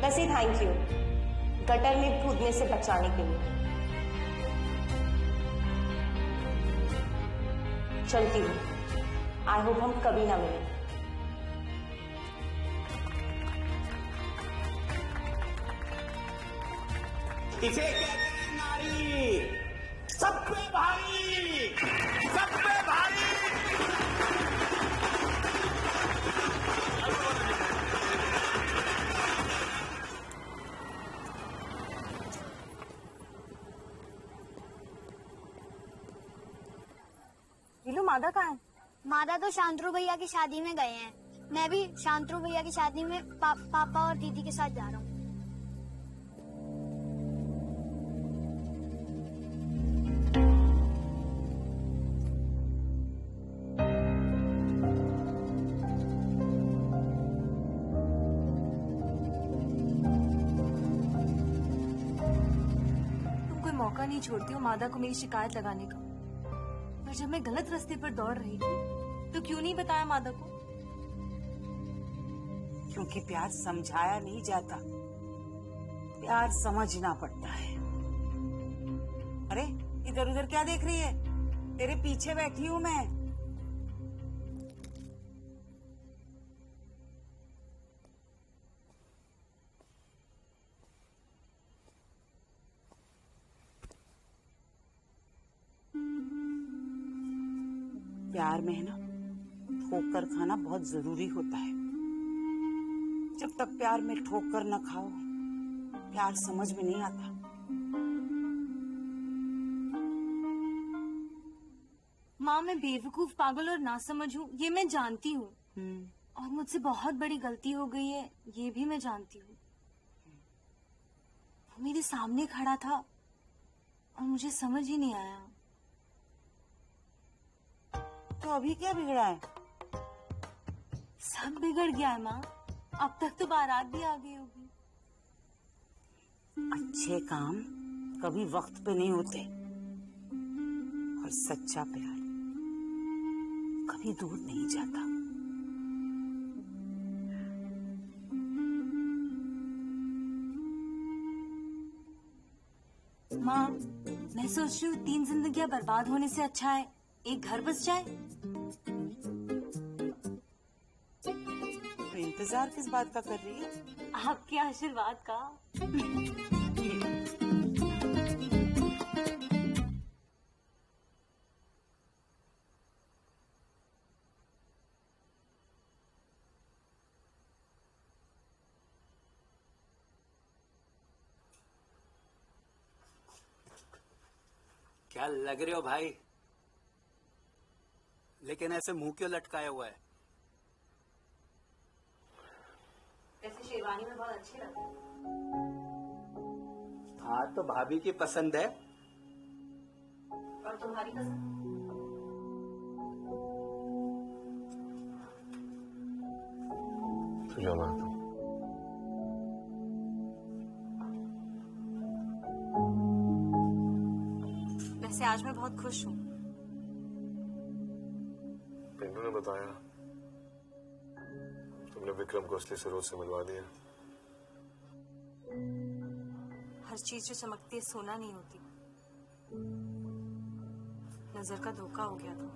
वैसे थैंक यू गटर में कूदने से बचाने के लिए। चलती हूँ, आई होप हम कभी ना मिलें। इसे कहते हैं नारी, सब पे भारी, सब पे भारी। नीलू, मादा कहाँ है? मादा तो शांतनु भैया की शादी में गए हैं। मैं भी शांतनु भैया की शादी में पापा और दीदी के साथ जा रहा हूँ। तुम कोई मौका नहीं छोड़ती हो मादा को मेरी शिकायत लगाने का। पर जब मैं गलत रास्ते पर दौड़ रही थी तो क्यों नहीं बताया मादा को? क्योंकि प्यार समझाया नहीं जाता, प्यार समझना पड़ता है। अरे इधर उधर क्या देख रही है? तेरे पीछे बैठी हूं मैं। प्यार में है ना, ठोकर खाना बहुत जरूरी होता है। जब तक प्यार में ठोकर न खाओ, प्यार समझ में नहीं आता। माँ, मैं बेवकूफ, पागल और नासमझ हूँ, ये मैं जानती हूँ। और मुझसे बहुत बड़ी गलती हो गई है, ये भी मैं जानती हूँ। वो मेरे सामने खड़ा था और मुझे समझ ही नहीं आया। तो अभी क्या बिगड़ा है? सब बिगड़ गया है माँ। अब तक तो बारात भी आ गई होगी। अच्छे काम कभी वक्त पे नहीं होते और सच्चा प्यार कभी दूर नहीं जाता। माँ, मैं सोच रही हूँ 3 जिंदगियां बर्बाद होने से अच्छा है एक घर बस जाए। तो इंतजार किस बात का कर रही है? आपके आशीर्वाद का। क्या लग रहे हो भाई? लेकिन ऐसे मुंह क्यों लटकाया हुआ है? वैसे शेरवानी में बहुत अच्छी लगती है। हाँ तो भाभी की पसंद है। और तुम्हारी पसंद? तुझे मानता हूँ। वैसे आज मैं बहुत खुश हूँ। पिंटू ने बताया तुमने विक्रम को असली सरोज से मिलवा दिया। हर चीज जो चमकती है सोना नहीं होती। नजर का धोखा हो गया था,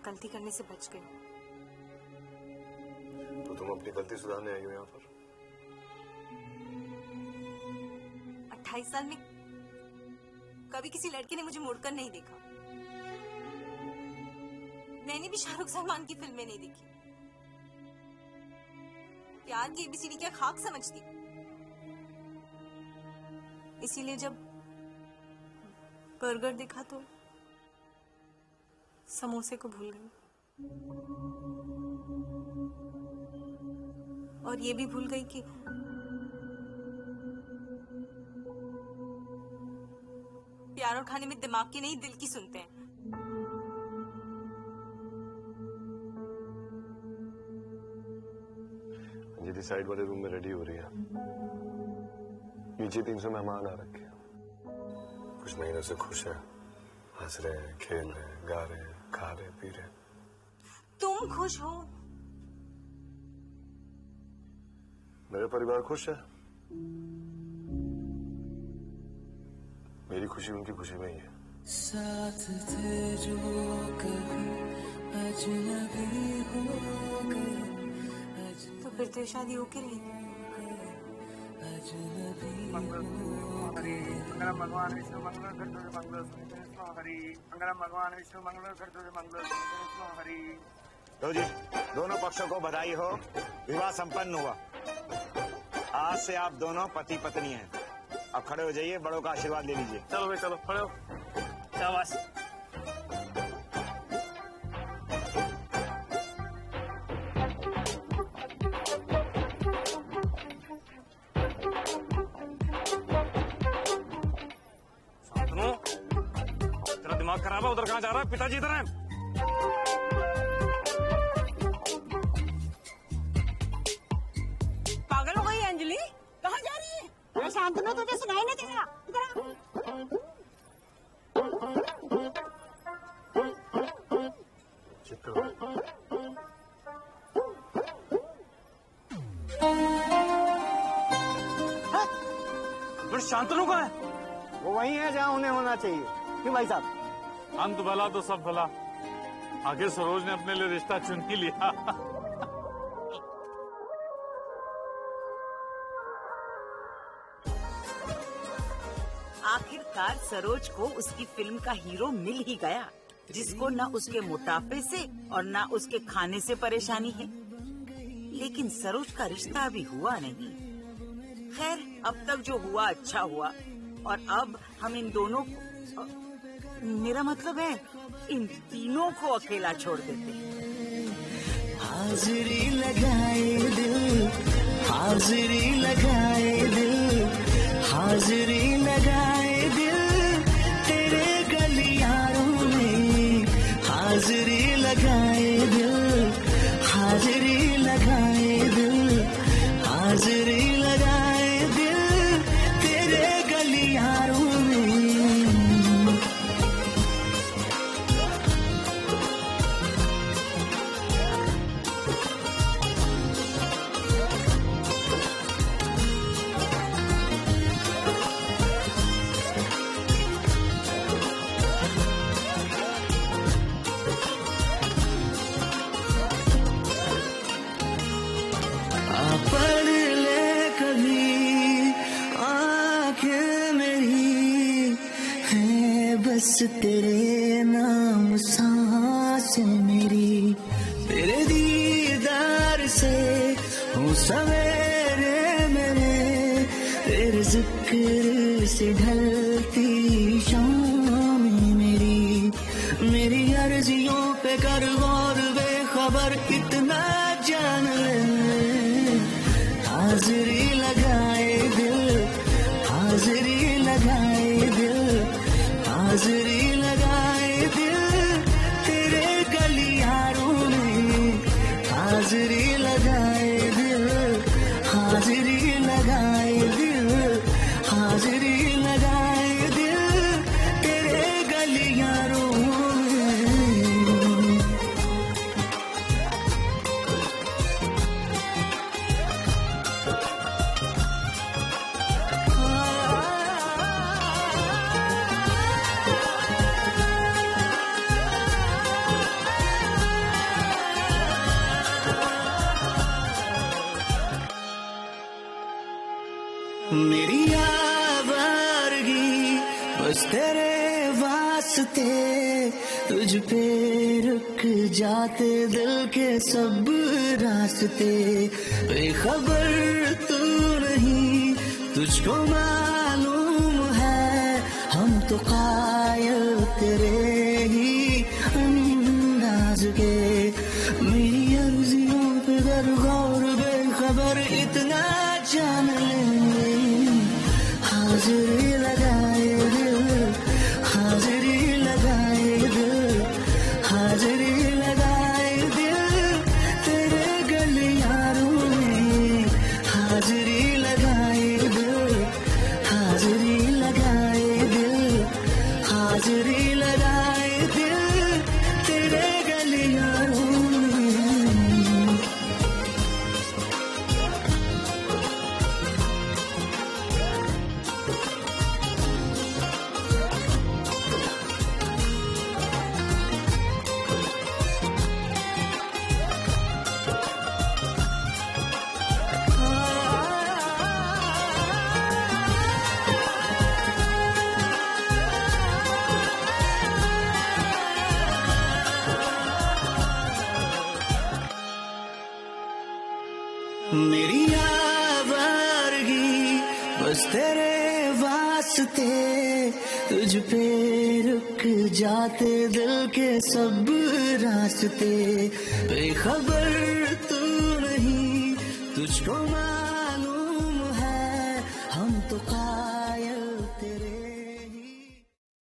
गलती करने से बच गई। तो तुम अपनी गलती सुधारने आई हो यहाँ पर? 28 साल में कभी किसी लड़के ने मुझे मुड़कर नहीं देखा। मैंने भी शाहरुख सलमान की फिल्में नहीं देखी। प्यार की एबीसीडी क्या खाक समझती। इसीलिए जब बर्गर देखा तो समोसे को भूल गई और ये भी भूल गई कि प्यार और खाने में दिमाग की नहीं दिल की सुनते हैं। अंजलि साइड वाले रूम में रेडी हो रही है। नीचे 300 मेहमान आ रखे हैं। कुछ महीनों से खुश है, हंस रहे हैं, खेल रहे हैं, गा रहे हैं, खा रहे हैं, पी रहे हैं। तुम खुश हो? मेरा परिवार खुश है। मेरी खुशी उनकी खुशी में ही है। साथ थे जो कभी अजनबी हो गए। तो फिर तो शादी होके रही। मंगलम भगवान विष्णु मंगल करते मंगल सुनिष्णु हरि। मंगलम भगवान विष्णु मंगल करते मंगल सुनिष्णु हरि। लो जी, दोनों पक्षों को बधाई हो, विवाह संपन्न हुआ। आज से आप दोनों पति पत्नी हैं। अब खड़े हो जाइए, बड़ों का आशीर्वाद ले लीजिए। चलो भाई चलो, खड़े हो। शाबाश। साहब उधर कहाँ जा रहा है? पिताजी इधर हैं। पागल हो गई अंजलि, कहाँ जा रही है? अरे शांतनु, तुझे सुनाई नहीं दे रहा? इधर आ। शांतनु का है? वो वही है जहाँ उन्हें होना चाहिए। क्यों भाई साहब? अंत भला तो सब भला। आखिर सरोज ने अपने लिए रिश्ता चुन ही लिया। आखिरकार सरोज को उसकी फिल्म का हीरो मिल ही गया, जिसको न उसके मोटापे से और न उसके खाने से परेशानी है। लेकिन सरोज का रिश्ता अभी हुआ नहीं। खैर, अब तक जो हुआ अच्छा हुआ, और अब हम इन दोनों को, मेरा मतलब है इन तीनों को अकेला छोड़ देते हैं। हाजिरी लगाए दिल, हाजिरी लगाए दिल, हाजिरी लगाए दिल तेरे गलियारों में, हाजिरी लगाए दिल, हाजिरी लगाए दिल, हाजिरी लगाए दिल तेरे गलियारों में। पढ़ ले कभी आंखें मेरी, है बस तेरे नाम सांसें मेरी, तेरे दीदार से हूँ सवेरे मेरे, तेरे जिक्र से ढलती शाम मेरी, मेरी अर्जियों पे कर गौर बेखबर इतना जान ले, हाजिरी लगाए दिल, हाजिरी लगाए दिल, हाजिरी लगाए दिल तेरे गलियारों में, हाजिरी लगाए दिल, हाजिरी लगाए दिल, हाजिरी लगाए दिल तेरे गलियारों में। मेरी आवारगी बस तेरे वास्ते, तुझ पे रुक जाते दिल के सब रास्ते, बेखबर तू नहीं तुझको मालूम है, हम तो कायल तेरे ही अंदाज के, मेरी अर्जियों पे कर गौर बेखबर इतना जान ले, हाजिरी लगाए दिल, हाजिरी लगाए दिल, हाजिरी लगाए दिल तेरे गलियारों में, हाजिरी लगाए दिल, हाजिरी लगाए दिल, हाजिरी लगाए दिल तेरे गलियारों में। मेरी आवारगी बस तेरे वास्ते, तुझ पे रुक जाते दिल के सब रास्ते, बेखबर तू नहीं तुझको